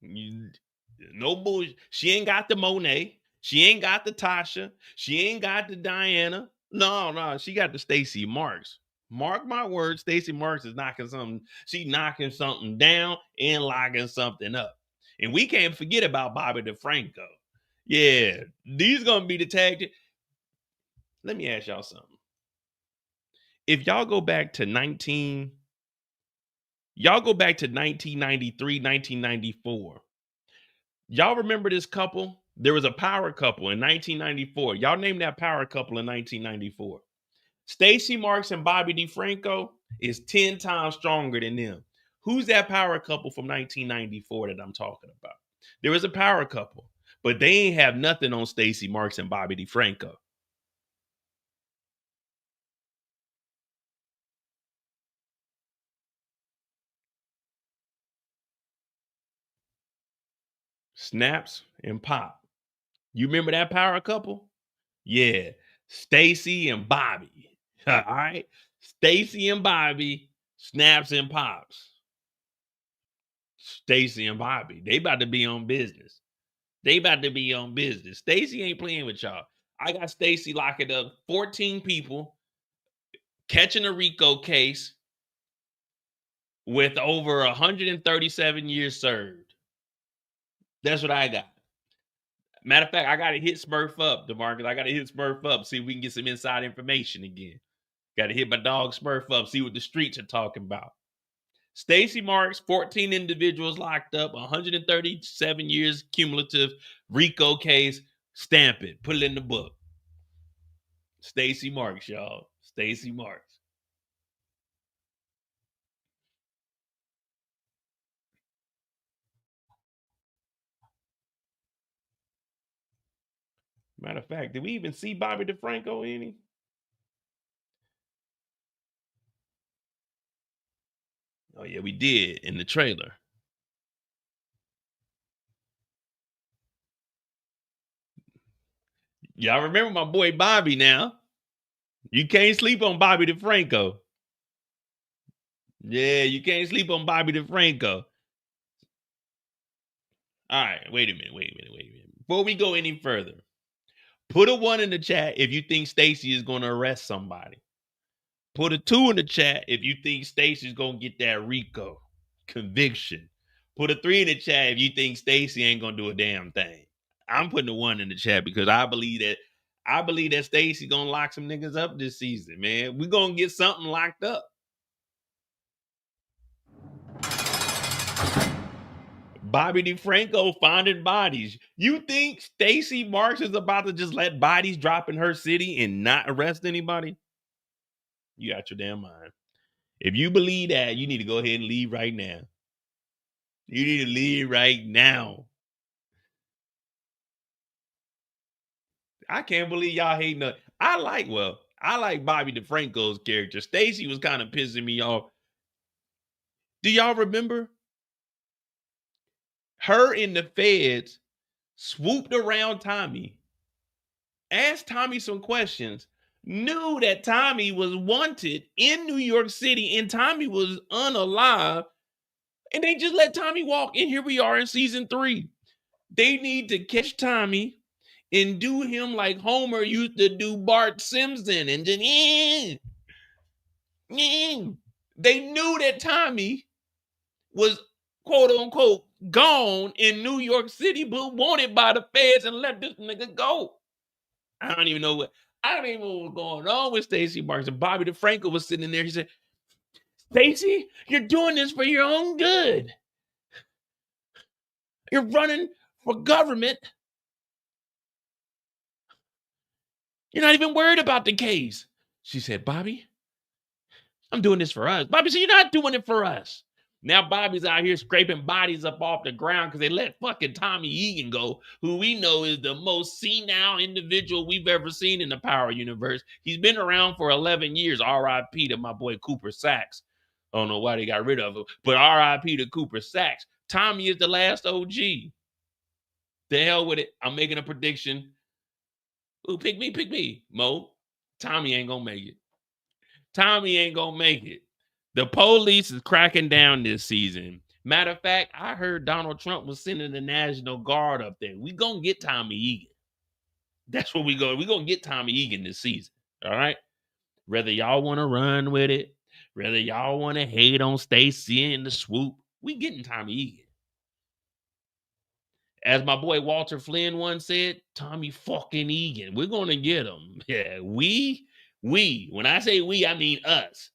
No bullshit. She ain't got the Monet. She ain't got the Tasha. She ain't got the Diana. No, she got the Stacey Marks. Mark my words, Stacey Marks is knocking something. She knocking something down and locking something up. And we can't forget about Bobby DeFranco. Yeah, these gonna be the tag. Let me ask y'all something. If y'all go back to 1993, 1994. Y'all remember this couple? There was a power couple in 1994. Y'all name that power couple in 1994. Stacey Marks and Bobby DeFranco is 10 times stronger than them. Who's that power couple from 1994 that I'm talking about? There was a power couple, but they ain't have nothing on Stacey Marks and Bobby DeFranco. Snaps and Pop. You remember that power couple? Yeah, Stacey and Bobby. All right, Stacey and Bobby, Snaps and Pops. Stacey and Bobby, they about to be on business. Stacey ain't playing with y'all. I got Stacey locking up 14 people, catching a RICO case with over 137 years served. That's what I got. Matter of fact, I got to hit Smurf up, DeMarcus. I got to hit Smurf up, see if we can get some inside information again. Got to hit my dog Smurf up, see what the streets are talking about. Stacey Marks, 14 individuals locked up, 137 years cumulative RICO case. Stamp it. Put it in the book. Stacey Marks, y'all. Stacey Marks. Matter of fact, did we even see Bobby DeFranco any? Oh, yeah, we did in the trailer. Y'all remember my boy Bobby now. You can't sleep on Bobby DeFranco. Yeah, you can't sleep on Bobby DeFranco. All right, wait a minute. Before we go any further, put a 1 in the chat if you think Stacey is going to arrest somebody. Put a 2 in the chat if you think Stacey's going to get that RICO conviction. Put a 3 in the chat if you think Stacey ain't going to do a damn thing. I'm putting a 1 in the chat because I believe that Stacey going to lock some niggas up this season, man. We're going to get something locked up. Bobby DeFranco finding bodies. You think Stacey Marks is about to just let bodies drop in her city and not arrest anybody? You got your damn mind. If you believe that, you need to go ahead and leave right now. You need to leave right now. I can't believe y'all hating her. I like Bobby DeFranco's character. Stacey was kind of pissing me off. Do y'all remember? Her and the feds swooped around Tommy, asked Tommy some questions, knew that Tommy was wanted in New York City and Tommy was unalive, and they just let Tommy walk. And here we are in season 3. They need to catch Tommy and do him like Homer used to do Bart Simpson and just They knew that Tommy was quote unquote gone in New York City, but wanted by the feds and let this nigga go. I don't even know what was going on with Stacey Marks. And Bobby DeFranco was sitting in there. He said, Stacey, you're doing this for your own good. You're running for government. You're not even worried about the case. She said, Bobby, I'm doing this for us. Bobby said, you're not doing it for us. Now Bobby's out here scraping bodies up off the ground because they let fucking Tommy Egan go, who we know is the most senile individual we've ever seen in the Power universe. He's been around for 11 years. R.I.P. to my boy Cooper Sacks. I don't know why they got rid of him, but R.I.P. to Cooper Sacks. Tommy is the last OG. The hell with it. I'm making a prediction. Ooh, pick me, Mo. Tommy ain't gonna make it. Tommy ain't gonna make it. The police is cracking down this season. Matter of fact, I heard Donald Trump was sending the National Guard up there. We gonna get Tommy Egan. That's what we go. We're gonna get Tommy Egan this season. All right. Whether y'all want to run with it, whether y'all want to hate on Stacy in the swoop, we getting Tommy Egan. As my boy Walter Flynn once said, Tommy fucking Egan. We're gonna get him. Yeah, we. When I say we, I mean us.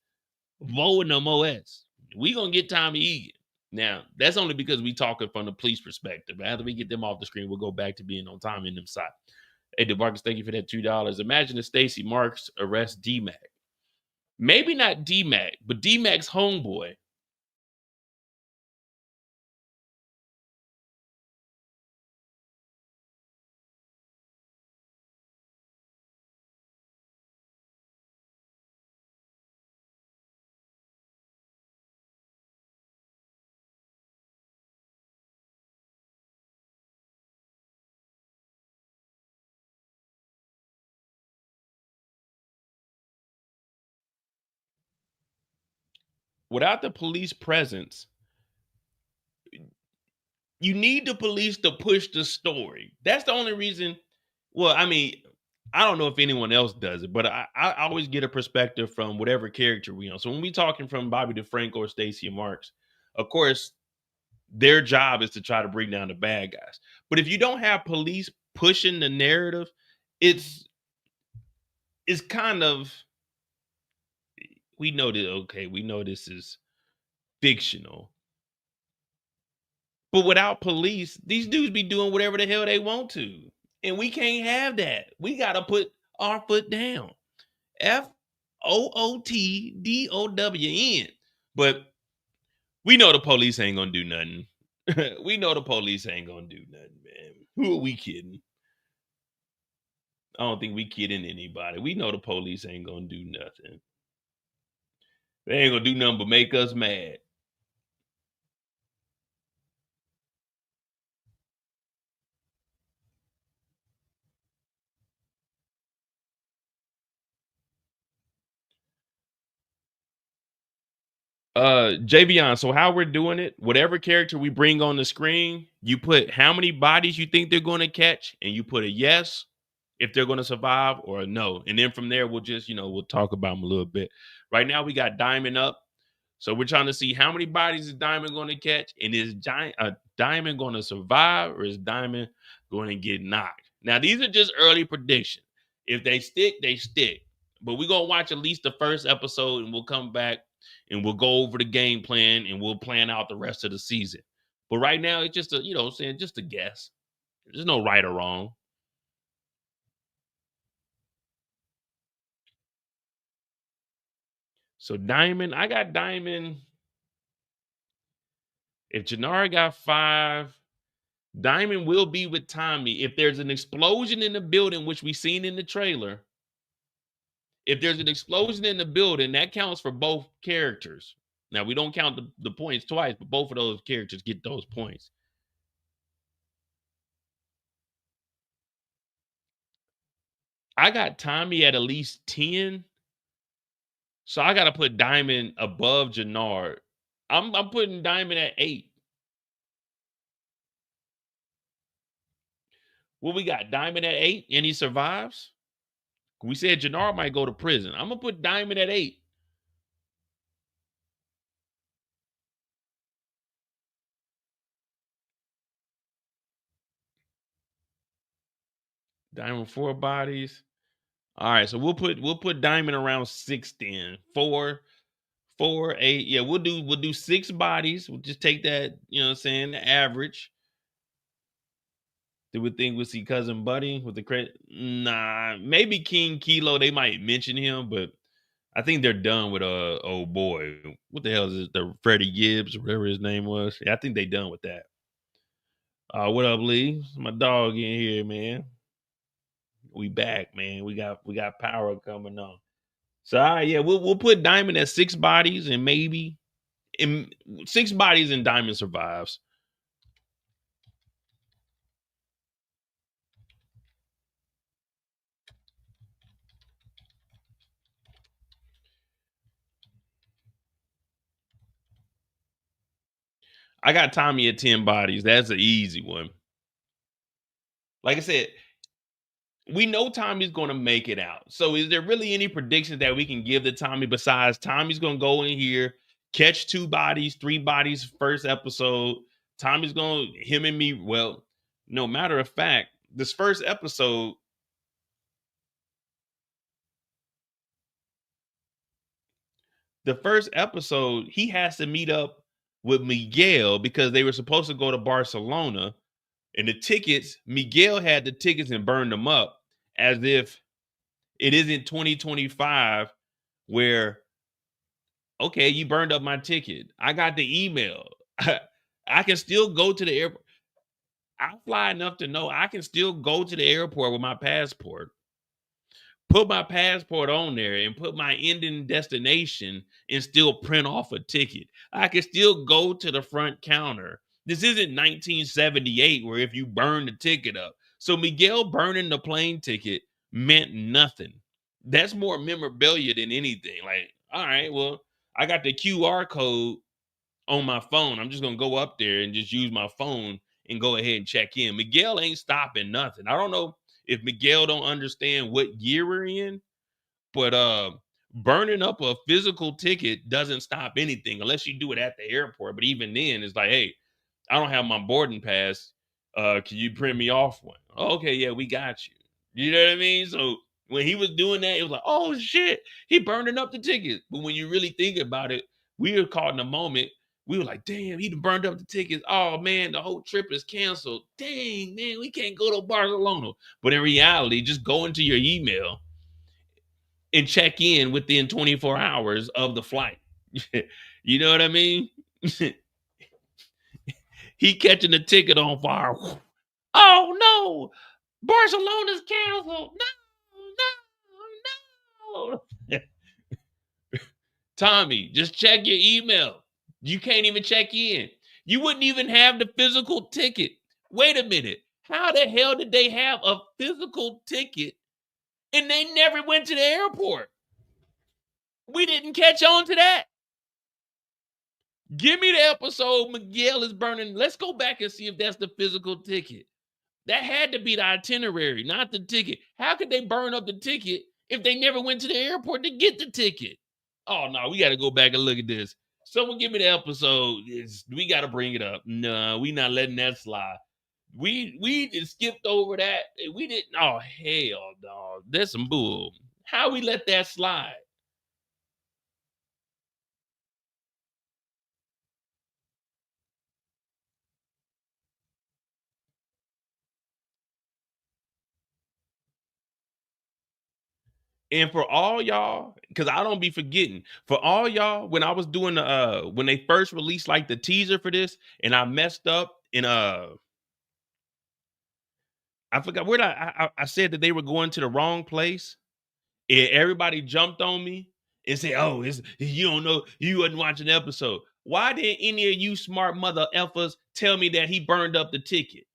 Bo and them OS. We gonna get Tommy Egan. Now, that's only because we talking from the police perspective. After we get them off the screen, we'll go back to being on Tommy and them side. Hey, DeMarcus, thank you for that $2. Imagine if Stacey Marks arrests D-Mac. Maybe not D-Mac, but D-Mac's homeboy. Without the police presence, you need the police to push the story. That's the only reason. Well, I mean, I don't know if anyone else does it, but I always get a perspective from whatever character we on. So when we talking from Bobby DeFranco or Stacey Marks, of course, their job is to try to bring down the bad guys. But if you don't have police pushing the narrative, it's kind of, we know that, okay, we know this is fictional. But without police, these dudes be doing whatever the hell they want to. And we can't have that. We got to put our foot down. FOOTDOWN. But we know the police ain't going to do nothing. We know the police ain't going to do nothing, man. Who are we kidding? I don't think we kidding anybody. We know the police ain't going to do nothing. They ain't going to do nothing but make us mad. Javion, so how we're doing it, whatever character we bring on the screen, you put how many bodies you think they're going to catch, and you put a yes if they're going to survive or a no. And then from there, we'll just, we'll talk about them a little bit. Right now, we got Diamond up. So we're trying to see how many bodies is Diamond going to catch, and is Diamond going to survive, or is Diamond going to get knocked? Now, these are just early predictions. If they stick, they stick. But we're going to watch at least the first episode, and we'll come back and we'll go over the game plan, and we'll plan out the rest of the season. But right now, it's just just a guess. There's no right or wrong. So Diamond, I got Diamond. If Janara got 5, Diamond will be with Tommy. If there's an explosion in the building, which we've seen in the trailer, if there's an explosion in the building, that counts for both characters. Now, we don't count the points twice, but both of those characters get those points. I got Tommy at least 10. So I got to put Diamond above Jannard. I'm putting Diamond at 8. What we got? Diamond at 8, and he survives? We said Jannard might go to prison. I'm going to put Diamond at 8. Diamond 4 bodies. All right, so we'll put Diamond around 6 then. 4, 8. Yeah, we'll do 6 bodies. We'll just take that, the average. Do we think we'll see Cousin Buddy with the credit? Nah, maybe King Kilo. They might mention him, but I think they're done with old boy. What the hell is it? The Freddie Gibbs, or whatever his name was. Yeah, I think they done with that. What up, Lee? My dog in here, man. We back, man. We got power coming on. So yeah, we'll put Diamond at 6 bodies, and maybe 6 bodies and Diamond survives. I got Tommy at 10 bodies. That's an easy one. Like I said, we know Tommy's going to make it out. So is there really any predictions that we can give to Tommy besides Tommy's going to go in here, catch 2 bodies, 3 bodies first episode? Tommy's going to, him and me, well, no matter of fact, this first episode, he has to meet up with Miguel because they were supposed to go to Barcelona. And the tickets, Miguel had the tickets and burned them up as if it isn't 2025 where, okay, you burned up my ticket. I got the email. I can still go to the airport. I fly enough to know I can still go to the airport with my passport, put my passport on there and put my ending destination and still print off a ticket. I can still go to the front counter. This isn't 1978 where if you burn the ticket up. So Miguel burning the plane ticket meant nothing. That's more memorabilia than anything. Like, all right, well, I got the QR code on my phone. I'm just going to go up there and just use my phone and go ahead and check in. Miguel ain't stopping nothing. I don't know if Miguel don't understand what year we're in, but burning up a physical ticket doesn't stop anything unless you do it at the airport. But even then, it's like, hey, I don't have my boarding pass. Can you print me off one? Okay, yeah, we got you. You know what I mean? So when he was doing that, it was like, oh shit, he burning up the tickets. But when you really think about it, we were caught in a moment. We were like, damn, he done burned up the tickets. Oh man, the whole trip is canceled. Dang, man, we can't go to Barcelona. But in reality, just go into your email and check in within 24 hours of the flight. You know what I mean? He catching the ticket on fire. Oh no, Barcelona's canceled. No. Tommy, just check your email. You can't even check in. You wouldn't even have the physical ticket. Wait a minute. How the hell did they have a physical ticket and they never went to the airport? We didn't catch on to that. Give me the episode Miguel is burning. Let's go back and see if that's the physical ticket. That had to be the itinerary, not the ticket. How could they burn up the ticket if they never went to the airport to get the ticket? Oh, no, we got to go back and look at this. Someone give me the episode. We got to bring it up. No, we not letting that slide. We just skipped over that. We didn't. Oh, hell no. That's some bull. How we let that slide? And for all y'all, because I don't be forgetting, for all y'all, when I was doing the when they first released like the teaser for this, and I messed up and I forgot where I said that they were going to the wrong place, and everybody jumped on me and said, "Oh, you don't know, you wasn't watching the episode." Why didn't any of you smart mother effers tell me that he burned up the ticket?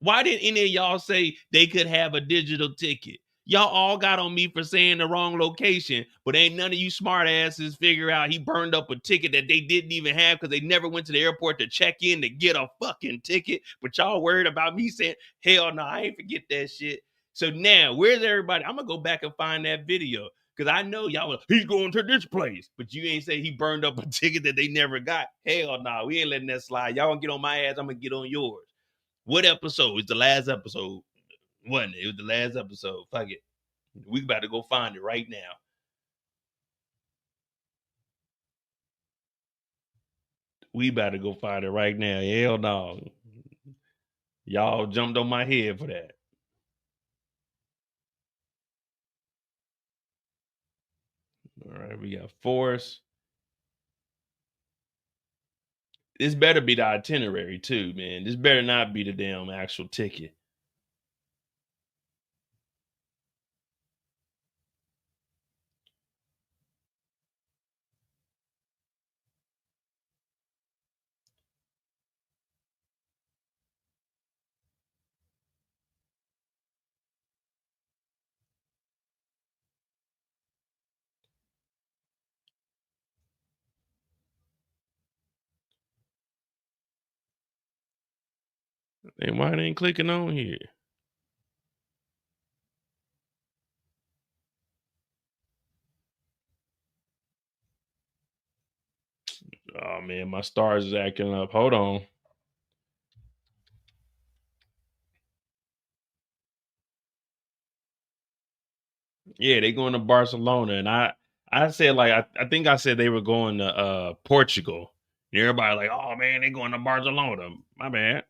Why didn't any of y'all say they could have a digital ticket? Y'all all got on me for saying the wrong location, but ain't none of you smart asses figure out he burned up a ticket that they didn't even have because they never went to the airport to check in to get a fucking ticket. But y'all worried about me saying, hell no, I ain't forget that shit. So now, where's everybody? I'm gonna go back and find that video because I know y'all was, he's going to this place, but you ain't say he burned up a ticket that they never got. Hell no, we ain't letting that slide. Y'all gonna get on my ass, I'm gonna get on yours. What episode? It's the last episode. Wasn't it? It was the last episode. Fuck it. We about to go find it right now. We about to go find it right now. Hell no. Y'all jumped on my head for that. All right, we got Force. This better be the itinerary too, man. This better not be the damn actual ticket. And why it ain't clicking on here? Oh man, my stars is acting up. Hold on. Yeah, they going to Barcelona, and I said like I think I said they were going to Portugal. And everybody like, oh man, they going to Barcelona. My bad.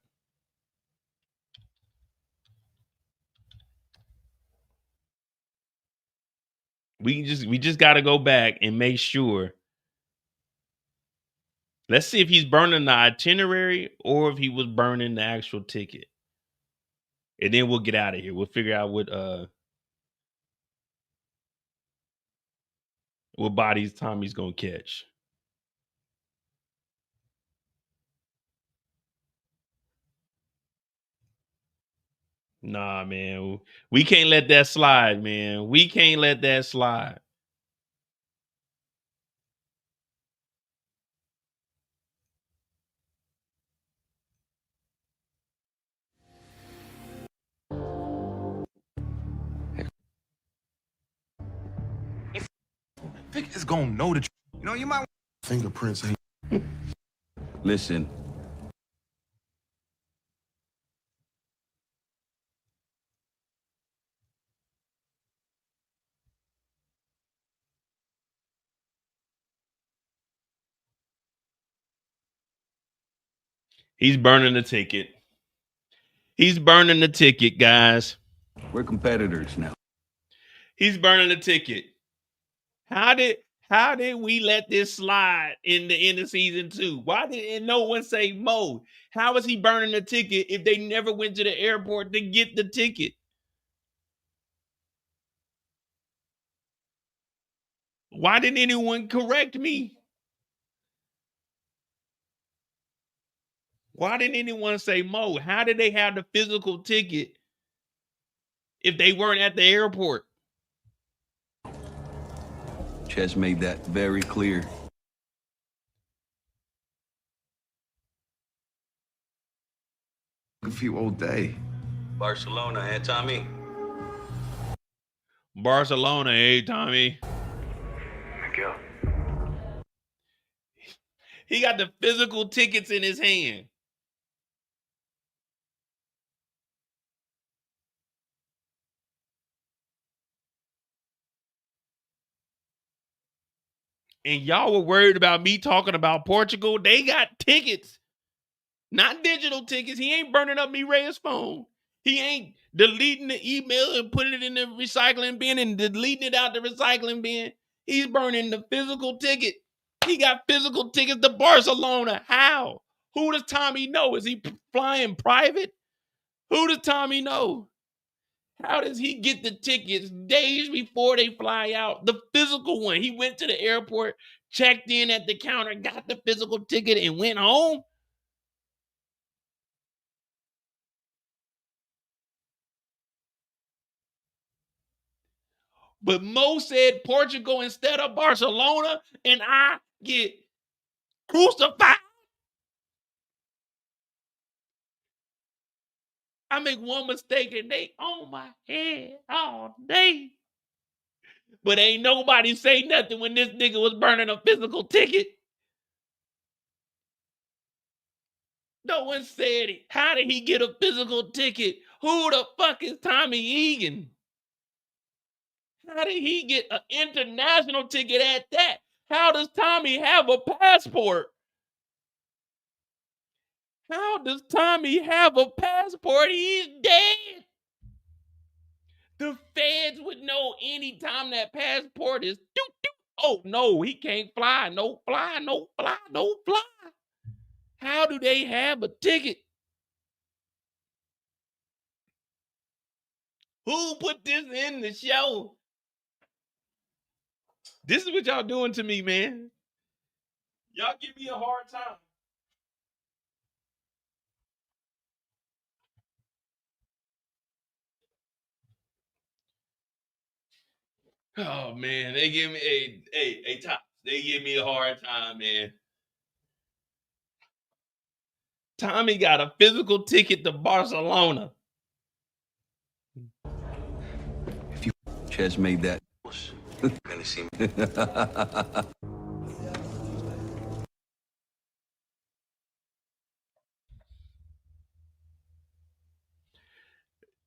We just got to go back and make sure. Let's see if he's burning the itinerary or if he was burning the actual ticket. And then we'll get out of here. We'll figure out what bodies Tommy's gonna catch. Nah, man. We can't let that slide, man. We can't let that slide. Vic is gonna know the You know, you might. fingerprints ain't. Listen. He's burning the ticket. He's burning the ticket, guys. We're competitors now. He's burning the ticket. How did we let this slide in the end of season 2? Why didn't no one say Mo? How is he burning the ticket if they never went to the airport to get the ticket? Why didn't anyone correct me? Why didn't anyone say Mo? How did they have the physical ticket if they weren't at the airport? Ches made that very clear. A few all day. Barcelona, eh, Tommy? Barcelona, hey, Tommy. Miguel. He got the physical tickets in his hand. And y'all were worried about me talking about Portugal. They got tickets, not digital tickets. He ain't burning up Mireille's phone. He ain't deleting the email and putting it in the recycling bin and deleting it out the recycling bin. He's burning the physical ticket. He got physical tickets to Barcelona. How? Who does Tommy know? Is he flying private? Who does Tommy know? How does he get the tickets days before they fly out? The physical one. He went to the airport, checked in at the counter, got the physical ticket, and went home. But Mo said Portugal instead of Barcelona, and I get crucified. I make one mistake and they on my head all day. But ain't nobody say nothing when this nigga was burning a physical ticket. No one said it. How did he get a physical ticket? Who the fuck is Tommy Egan? How did he get an international ticket at that? How does Tommy have a passport? How does Tommy have a passport? He's dead. The feds would know anytime that passport is doot, doot. Oh no, he can't fly. No fly, no fly, no fly. How do they have a ticket? Who put this in the show? This is what y'all doing to me, man. Y'all give me a hard time. Oh man, they give me hey, Top. They give me a hard time, man. Tommy got a physical ticket to Barcelona. Ches made that. Gonna see me.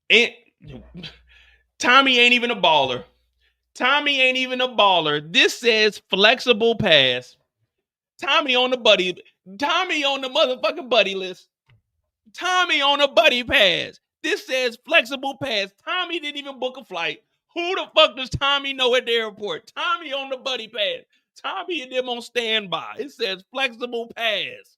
And Tommy ain't even a baller. Tommy ain't even a baller. This says flexible pass. Tommy on the motherfucking buddy list. Tommy on a buddy pass. This says flexible pass. Tommy didn't even book a flight. Who the fuck does Tommy know at the airport? Tommy on the buddy pass. Tommy and them on standby. It says flexible pass.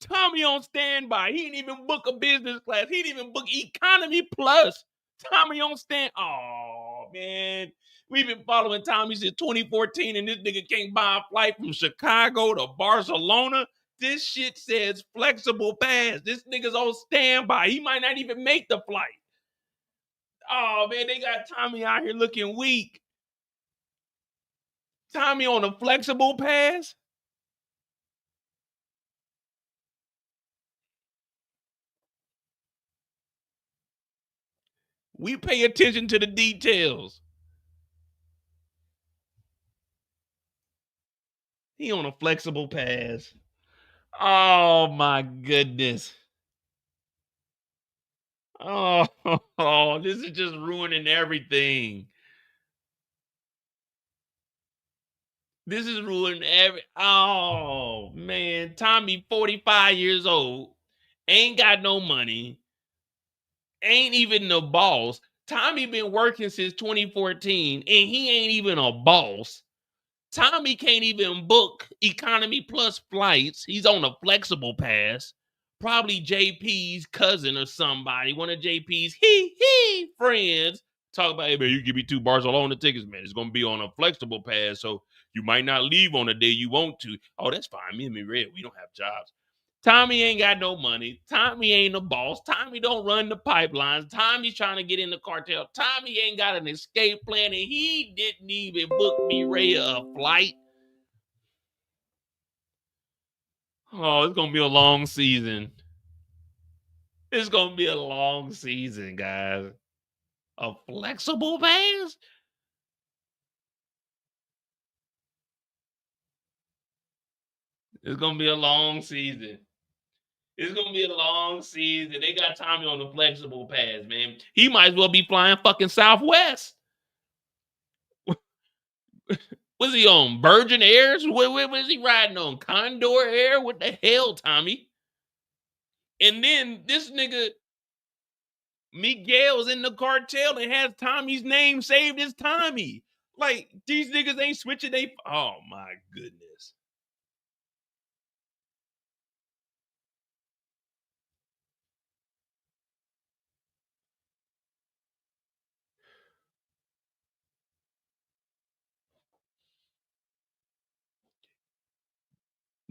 Tommy on standby. He didn't even book a business class. He didn't even book economy plus. Tommy on stand. Oh, man. We've been following Tommy since 2014, and this nigga can't buy a flight from Chicago to Barcelona. This shit says flexible pass. This nigga's on standby. He might not even make the flight. Oh, man, they got Tommy out here looking weak. Tommy on a flexible pass? We pay attention to the details. He on a flexible pass. Oh, my goodness. Oh, this is just ruining everything. This is ruining oh, man. Tommy, 45 years old, ain't got no money, ain't even the boss. Tommy been working since 2014, and he ain't even a boss. Tommy can't even book economy plus flights. He's on a flexible pass. Probably JP's cousin or somebody, one of JP's friends. Talk about, hey, man, you give me 2 Barcelona tickets, man. It's going to be on a flexible pass, so you might not leave on the day you want to. Oh, that's fine. Me and me Red, we don't have jobs. Tommy ain't got no money. Tommy ain't a boss. Tommy don't run the pipelines. Tommy's trying to get in the cartel. Tommy ain't got an escape plan, and he didn't even book me Ray a flight. Oh, it's going to be a long season. It's going to be a long season, guys. A flexible pass? It's going to be a long season. It's going to be a long season. They got Tommy on the flexible pass, man. He might as well be flying fucking Southwest. Was he on Virgin Airs? What was he riding on? Condor Air? What the hell, Tommy? And then this nigga, Miguel's in the cartel and has Tommy's name saved as Tommy. Like, these niggas ain't switching they... Oh, my goodness.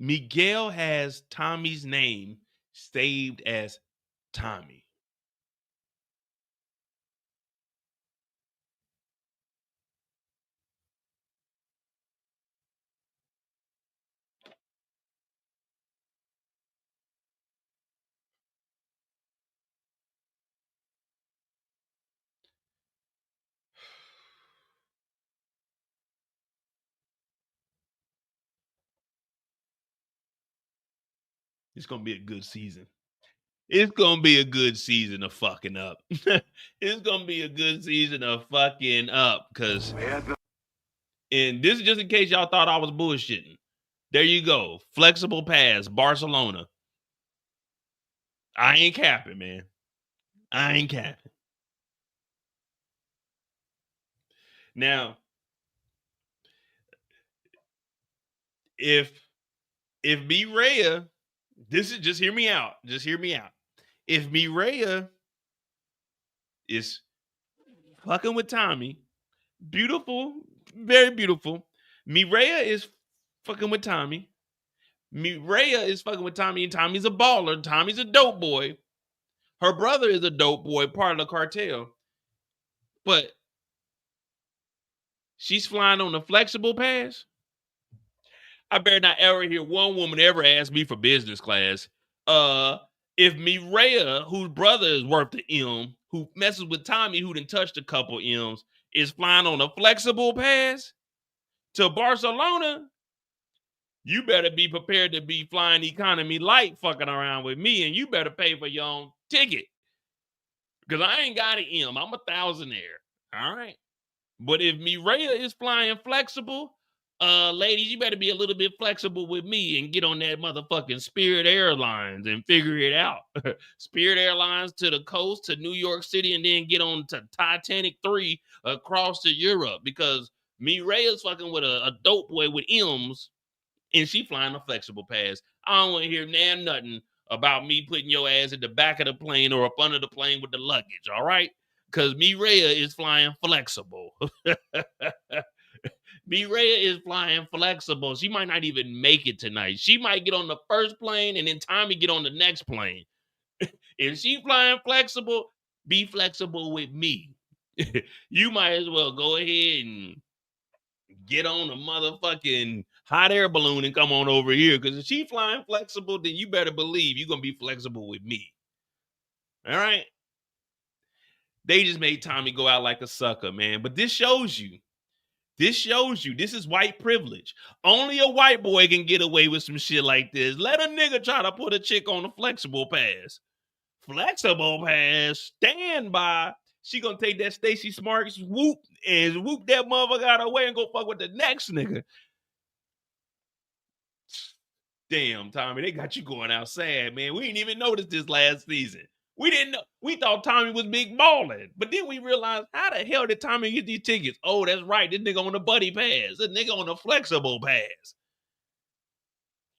Miguel has Tommy's name saved as Tommy. It's going to be a good season. It's going to be a good season of fucking up. It's going to be a good season of fucking up because... And this is just in case y'all thought I was bullshitting. There you go. Flexible pass, Barcelona. I ain't capping, man. I ain't capping. Now, if Mireya, this is, just hear me out. Just hear me out. If Mireya is fucking with Tommy, beautiful, very beautiful. Mireya is fucking with Tommy. Mireya is fucking with Tommy, and Tommy's a baller. Tommy's a dope boy. Her brother is a dope boy, part of the cartel. But she's flying on the flexible pass. I better not ever hear one woman ever ask me for business class. If Mireya, whose brother is worth the M, who messes with Tommy, who done touched a couple M's, is flying on a flexible pass to Barcelona, you better be prepared to be flying economy light fucking around with me, and you better pay for your own ticket. Because I ain't got an M. I'm a thousandaire. All right. But if Mireya is flying flexible, ladies, you better be a little bit flexible with me and get on that motherfucking Spirit Airlines and figure it out. Spirit Airlines to the coast, to New York City, and then get on to Titanic 3 across to Europe, because Mireya's fucking with a dope boy with M's, and she flying a flexible pass. I don't want to hear nothing about me putting your ass at the back of the plane or up under the plane with the luggage, all right? Because Mireya is flying flexible. Mireya is flying flexible. She might not even make it tonight. She might get on the first plane and then Tommy get on the next plane. If she flying flexible, be flexible with me. You might as well go ahead and get on a motherfucking hot air balloon and come on over here. Because if she flying flexible, then you better believe you're going to be flexible with me. All right? They just made Tommy go out like a sucker, man. But this shows you. This is white privilege. Only a white boy can get away with some shit like this. Let a nigga try to put a chick on a flexible pass. Flexible pass. Stand by. She gonna take that Stacey Smarks whoop and whoop that motherfucker out of the way and go fuck with the next nigga. Damn, Tommy, they got you going out sad, man. We didn't even notice this last season. We didn't know. We thought Tommy was big balling. But then we realized, how the hell did Tommy get these tickets? Oh, that's right. This nigga on the buddy pass. This nigga on the flexible pass.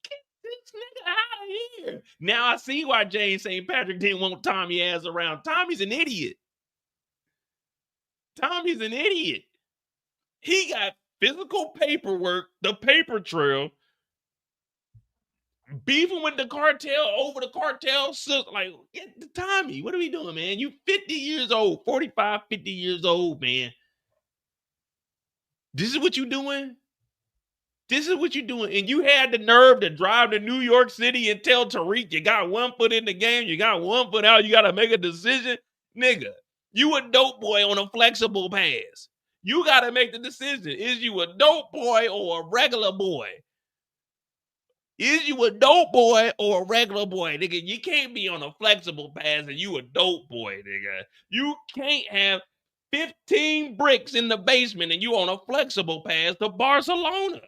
Get this nigga out of here. Now I see why James St. Patrick didn't want Tommy ass around. Tommy's an idiot. Tommy's an idiot. He got physical paperwork, the paper trail, beefing with the cartel over the cartel. Like, Tommy, what are we doing, man? You 50 years old, 45, 50 years old, man. This is what you doing? This is what you doing. And you had the nerve to drive to New York City and tell Tariq you got one foot in the game, you got one foot out, you got to make a decision. Nigga, you a dope boy on a flexible pass. You got to make the decision. Is you a dope boy or a regular boy? Is you a dope boy or a regular boy, nigga? You can't be on a flexible pass and you a dope boy, nigga. You can't have 15 bricks in the basement and you on a flexible pass to Barcelona.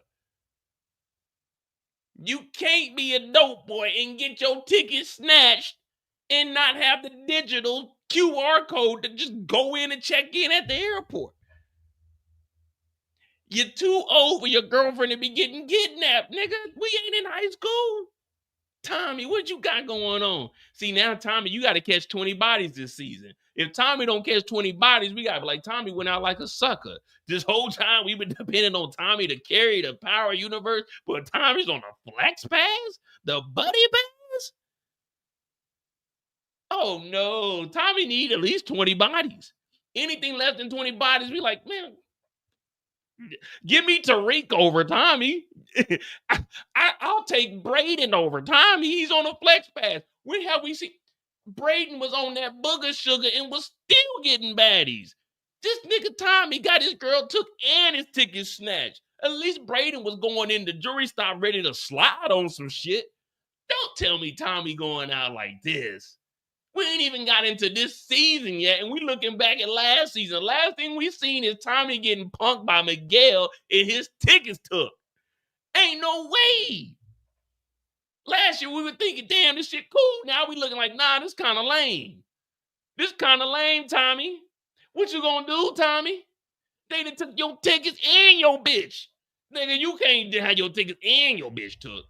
You can't be a dope boy and get your ticket snatched and not have the digital QR code to just go in and check in at the airport. You're too old for your girlfriend to be getting kidnapped, nigga. We ain't in high school. Tommy, what you got going on? See, now, Tommy, you got to catch 20 bodies this season. If Tommy don't catch 20 bodies, we got to be like, Tommy went out like a sucker. This whole time, we've been depending on Tommy to carry the power universe, but Tommy's on a flex pass? The buddy pass? Oh, no. Tommy need at least 20 bodies. Anything less than 20 bodies, we like, man, give me Tariq over Tommy. I'll take Braden over Tommy. He's on a flex pass. When have we seen? Braden was on that booger sugar and was still getting baddies. This nigga Tommy got his girl took and his ticket snatched. At least Braden was going in the jury stop ready to slide on some shit. Don't tell me Tommy going out like this. We ain't even got into this season yet, and we looking back at last season. Last thing we seen is Tommy getting punked by Miguel and his tickets took. Ain't no way. Last year we were thinking, damn, this shit cool. Now we looking like, nah, this kind of lame. This kind of lame, Tommy. What you gonna do, Tommy? They done took your tickets and your bitch. Nigga, you can't have your tickets and your bitch took.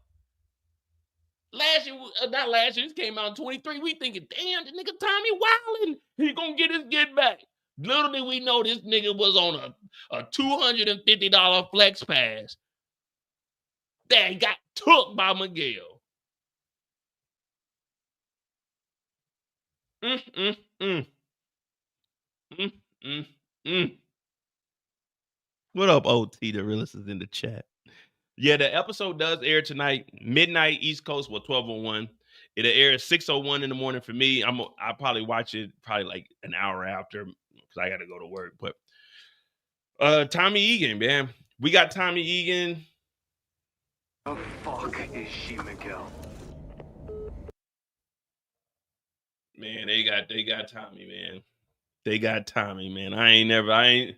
Last year, not last year, this came out in 23. We thinking, damn, this nigga Tommy wildin'. He gonna get his get back. Little did we know this nigga was on a $250 flex pass that got took by Miguel. What up, OT? The realist is in the chat. Yeah, the episode does air tonight, midnight East Coast, 12:01. It'll air 6:01 in the morning for me. I'll probably watch it probably like an hour after because I got to go to work. But Tommy Egan, man. We got Tommy Egan. The fuck is she, Miguel? Man, they got Tommy, man. They got Tommy, man. I ain't.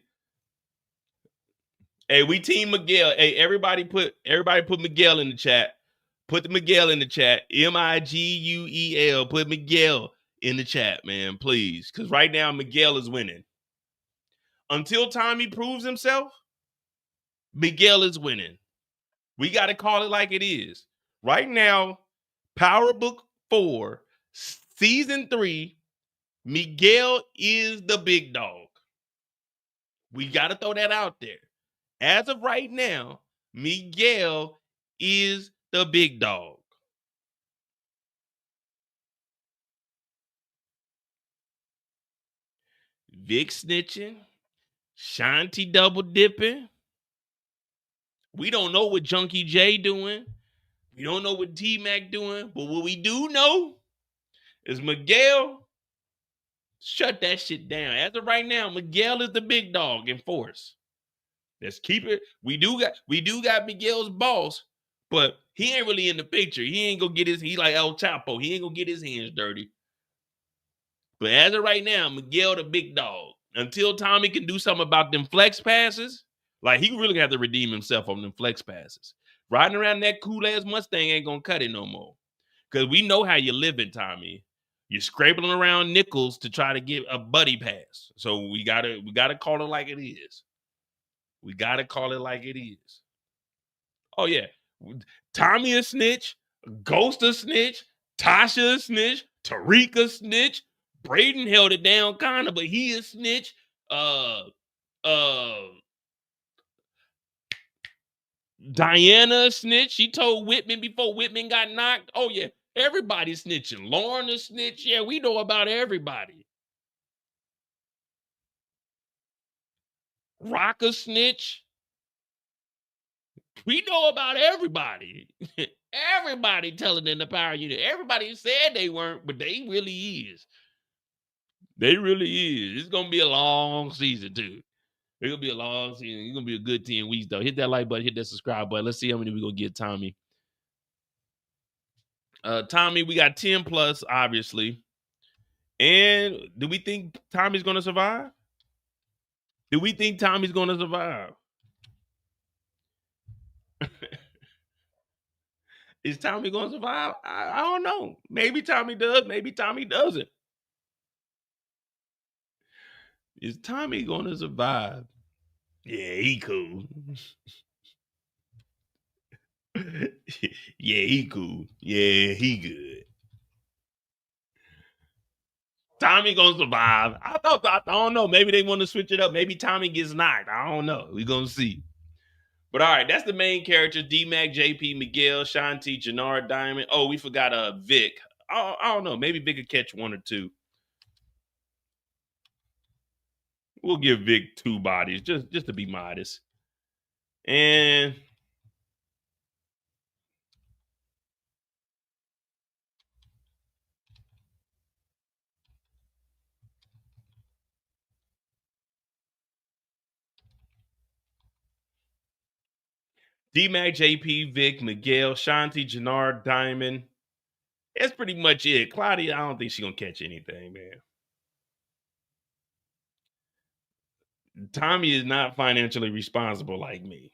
Hey, we team Miguel. Hey, everybody put Miguel in the chat. Put the Miguel in the chat. Miguel. Put Miguel in the chat, man, please. Because right now Miguel is winning. Until Tommy proves himself, Miguel is winning. We got to call it like it is. Right now, Power Book 4, Season 3, Miguel is the big dog. We got to throw that out there. As of right now, Miguel is the big dog. Vic snitching, Shanti double dipping. We don't know what Junkie J doing. We don't know what T-Mac doing. But what we do know is Miguel shut that shit down. As of right now, Miguel is the big dog in force. Let's keep it. We do got Miguel's boss, but he ain't really in the picture. He ain't gonna get he like El Chapo. He ain't gonna get his hands dirty. But as of right now, Miguel the big dog. Until Tommy can do something about them flex passes, like he really got to redeem himself on them flex passes. Riding around that cool ass Mustang ain't gonna cut it no more. Cause we know how you living, Tommy. You're scraping around nickels to try to get a buddy pass. So we gotta call it like it is. We gotta call it like it is. Oh yeah, Tommy a snitch, Ghost a snitch, Tasha a snitch, Tariq a snitch. Braden held it down kind of, but he a snitch. Diana a snitch. She told Whitman before Whitman got knocked. Oh yeah, everybody's snitching. Lauren a snitch. Yeah, we know about everybody. Rock a snitch. We know about everybody. Everybody telling in the power unit. Everybody said they weren't, but they really is. They really is. It's gonna be a long season too. It's gonna be a long season. It's gonna be a good 10 weeks though. Hit that like button, hit that subscribe button. Let's see how many we gonna get, Tommy. Tommy, we got 10 plus, obviously. And do we think Tommy's gonna survive? Do we think Tommy's gonna survive? Is Tommy gonna survive? I don't know. Maybe Tommy does, maybe Tommy doesn't. Is Tommy gonna survive? Yeah, he cool. Yeah, he cool. Yeah, he good. Tommy gonna survive. I don't know. Maybe they want to switch it up. Maybe Tommy gets knocked. I don't know. We gonna see. But all right, that's the main characters: D-Mac, JP, Miguel, Shanti, Jannard, Diamond. Oh, we forgot Vic. I don't know. Maybe Vic could catch one or two. We'll give Vic 2 bodies just to be modest. And D-Mac, JP, Vic, Miguel, Shanti, Jannard, Diamond. That's pretty much it. Claudia, I don't think she's gonna catch anything, man. Tommy is not financially responsible like me.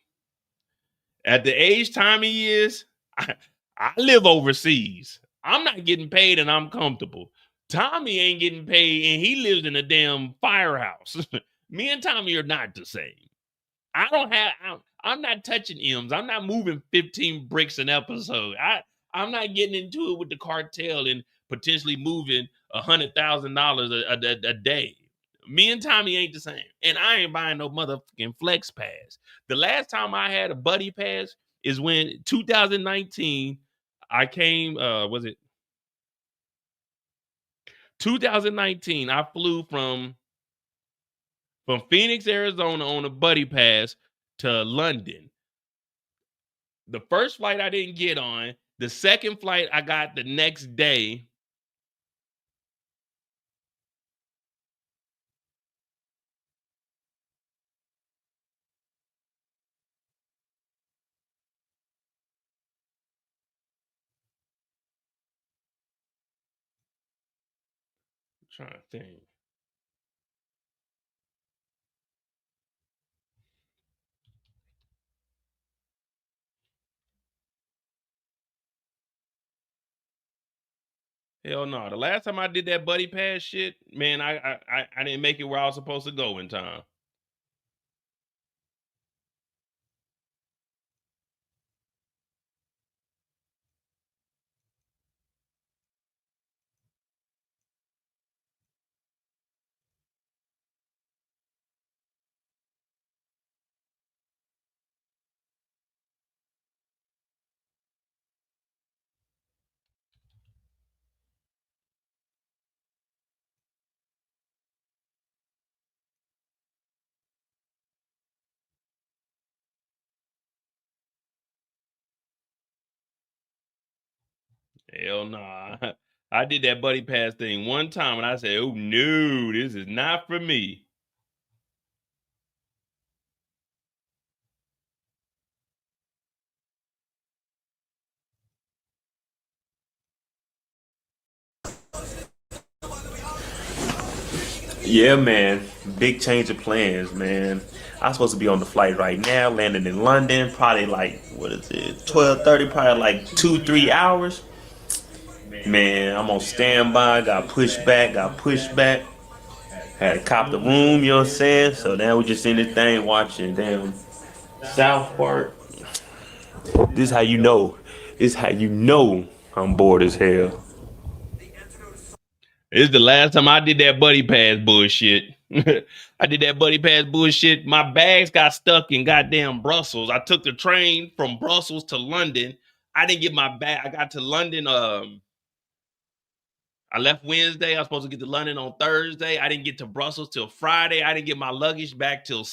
At the age Tommy is, I live overseas. I'm not getting paid and I'm comfortable. Tommy ain't getting paid and he lives in a damn firehouse. Me and Tommy are not the same. I'm not touching M's. I'm not moving 15 bricks an episode. I'm not getting into it with the cartel and potentially moving $100,000 a day. Me and Tommy ain't the same. And I ain't buying no motherfucking flex pass. The last time I had a buddy pass is when 2019, I came, was it 2019? I flew from Phoenix, Arizona on a buddy pass to London. The first flight I didn't get on. The second flight I got the next day. trying to think. Hell no. The last time I did that buddy pass shit, man, I didn't make it where I was supposed to go in time. Hell nah. I did that buddy pass thing one time and I said, oh no, this is not for me. Yeah, man. Big change of plans, man. I'm supposed to be on the flight right now, landing in London, probably like, what is it, 12:30, probably like 2-3 hours. Man, I'm on standby, got pushed back. Had to cop the room, you know what I'm saying? So now we just in this thing watching damn South Park. This how you know. This how you know I'm bored as hell. This is the last time I did that buddy pass bullshit. I did that buddy pass bullshit. My bags got stuck in goddamn Brussels. I took the train from Brussels to London. I didn't get my bag. I got to London. I left Wednesday. I was supposed to get to London on Thursday. I didn't get to Brussels till Friday. I didn't get my luggage back till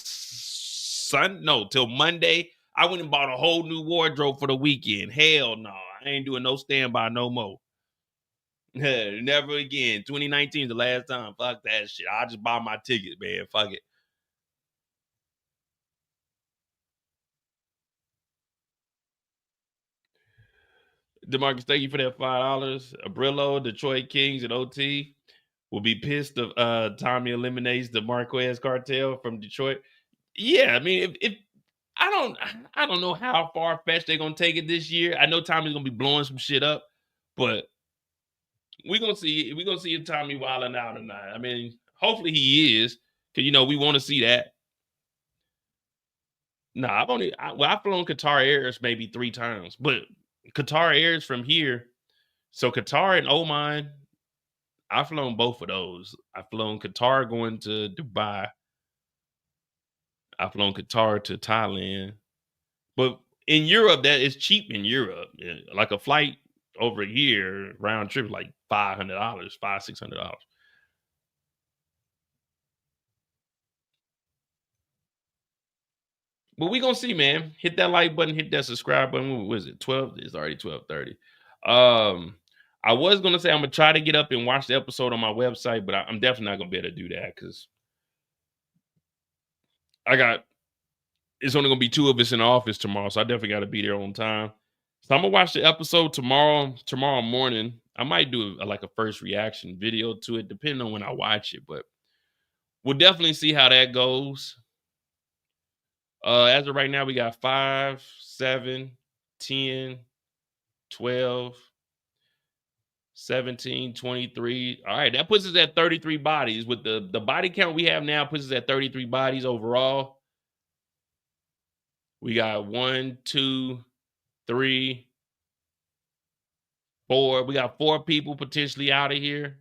till Monday. I went and bought a whole new wardrobe for the weekend. Hell no. I ain't doing no standby no more. Never again. 2019 is the last time. Fuck that shit. I'll just buy my ticket, man. Fuck it. DeMarcus, thank you for that $5. Abrillo, Detroit Kings, and OT will be pissed if Tommy eliminates the Marquez cartel from Detroit. Yeah, I mean, if I don't know how far fetched they're gonna take it this year. I know Tommy's gonna be blowing some shit up, but we're gonna see if Tommy wilding out or not. I mean, hopefully he is, because we want to see that. Nah, I've flown Qatar Airways maybe 3 times, but Qatar Airways from here. So Qatar and Oman, I've flown both of those. I've flown Qatar going to Dubai. I've flown Qatar to Thailand. But in Europe, that is cheap in Europe. Like a flight over here, round trip, like $500, $600. But we gonna see, man. Hit that like button, hit that subscribe button. What was it? 12? It's already 12:30. I was gonna say I'm gonna try to get up and watch the episode on my website, but I'm definitely not gonna be able to do that because it's only gonna be 2 of us in the office tomorrow, so I definitely got to be there on time. So I'm gonna watch the episode tomorrow morning. I might do like a first reaction video to it, depending on when I watch it, but we'll definitely see how that goes. As of right now, we got 5, 7, 10, 12, 17, 23. All right, that puts us at 33 bodies. With the body count we have now, puts us at 33 bodies overall. We got 1, 2, 3, 4. We got 4 people potentially out of here.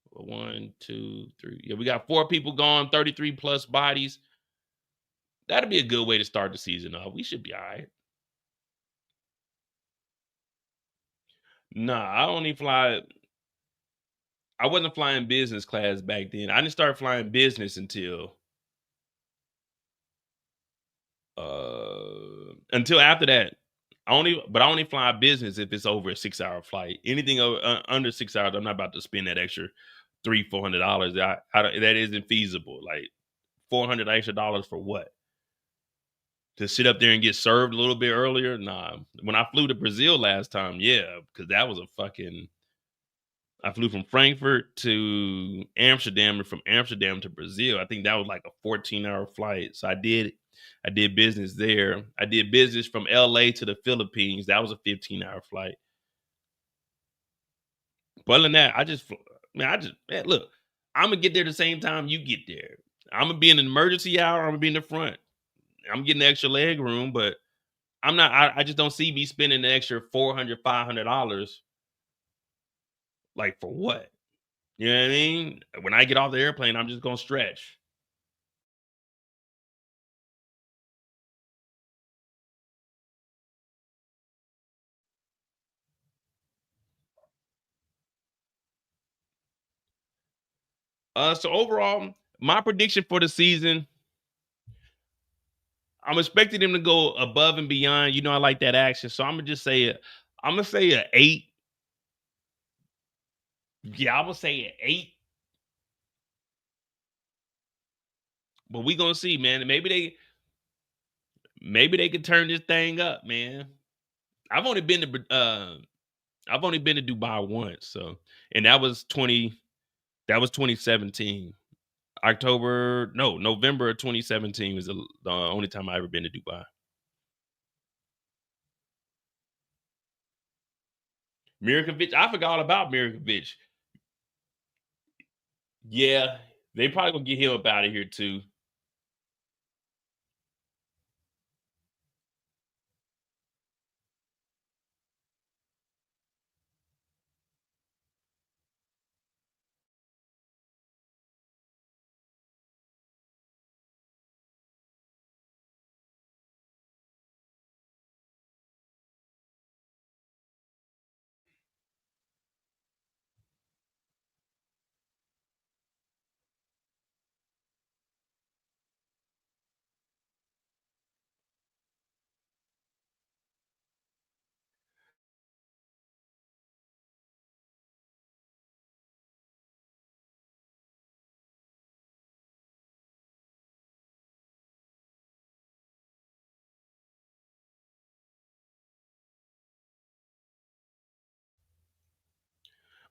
1, 2, 3. Yeah, we got 4 people gone, 33 plus bodies. That'd be a good way to start the season off. We should be all right. Nah, I only fly. I wasn't flying business class back then. I didn't start flying business until after that. I only fly business if it's over a 6-hour flight. Anything under 6 hours, I'm not about to spend that extra $300-$400. That isn't feasible. Like $400 extra for what? To sit up there and get served a little bit earlier? Nah. When I flew to Brazil last time, yeah, because that was I flew from Frankfurt to Amsterdam and from Amsterdam to Brazil. I think that was like a 14-hour flight. So I did business there. I did business from LA to the Philippines. That was a 15-hour flight. But other than that, man, look, I'm gonna get there the same time you get there. I'm gonna be in an emergency hour. I'm gonna be in the front. I'm getting the extra leg room, but I'm not. I just don't see me spending the extra $400, $500. Like for what? You know what I mean? When I get off the airplane, I'm just gonna stretch. So overall, my prediction for the season, I'm expecting them to go above and beyond. You know, I like that action, so I'm gonna say an 8. Yeah, I'm gonna say an 8. But we gonna see, man. Maybe they could turn this thing up, man. I've only been to Dubai once, so and that was 2017. November of 2017 was the only time I ever been to Dubai. Mirkovic, I forgot all about Mirkovic. Yeah, they probably gonna get him up out of here too.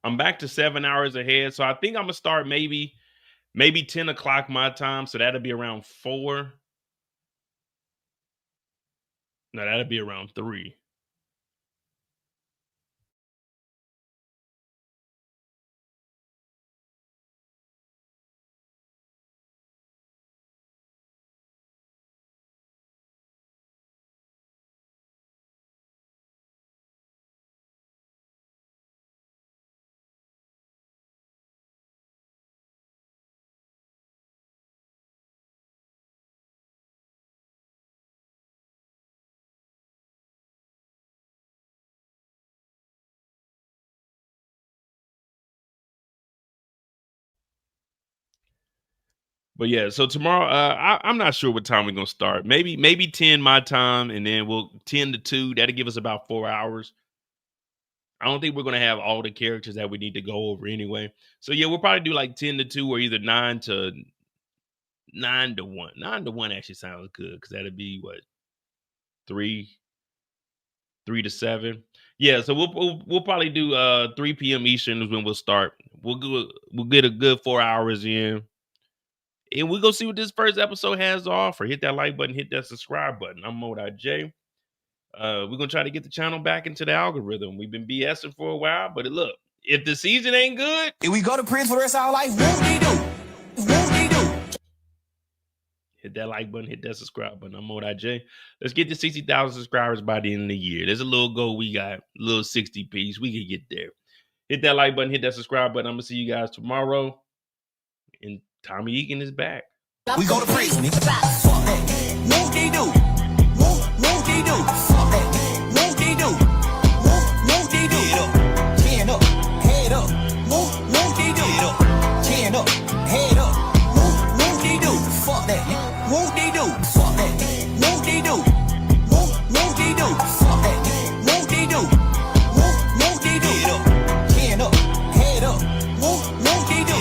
I'm back to 7 hours ahead, so I think I'm gonna start maybe 10 o'clock my time, so that'll be around 4. No, that'll be around 3. But yeah, so tomorrow, I'm not sure what time we're gonna start. Maybe 10 my time, and then we'll 10 to 2. That'll give us about 4 hours. I don't think we're gonna have all the characters that we need to go over anyway. So yeah, we'll probably do like 10 to 2 or either 9 to 1. 9 to 1 actually sounds good because that'll be what 3 to 7. Yeah, so we'll probably do 3 p.m. Eastern is when we'll start. We'll get a good 4 hours in. And we'll go see what this first episode has to offer. Hit that like button, hit that subscribe button. I'm Mo.J. We're going to try to get the channel back into the algorithm. We've been BSing for a while, but look, if the season ain't good, If we go to prison for the rest of our life, whoop-de-doo. hit that like button, hit that subscribe button. I'm Mo.J. Let's get to 60,000 subscribers by the end of the year. There's a little goal we got, a little 60 piece. We can get there. Hit that like button, hit that subscribe button. I'm going to see you guys tomorrow. And Tommy Egan is back. We go to prison, nigga. Fuck that. Whoop-de-doo. Whoop-de-doo. Fuck that. Whoop-de-doo. Whoop-de-doo. Chin up, head up. Whoop-de-doo. Chin up, head up. Whoop-de-doo. Fuck that. Whoop-de-doo. Fuck that. Whoop-de-doo. Whoop-de-doo. Fuck that. Whoop-de-doo. Whoop-de-doo. Chin up, head up. Whoop-de-doo.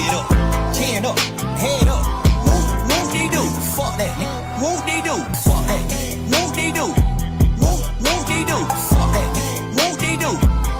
Chin up, head up. Whoop-de-doo. Fuck that. Whoop-de-doo. Fuck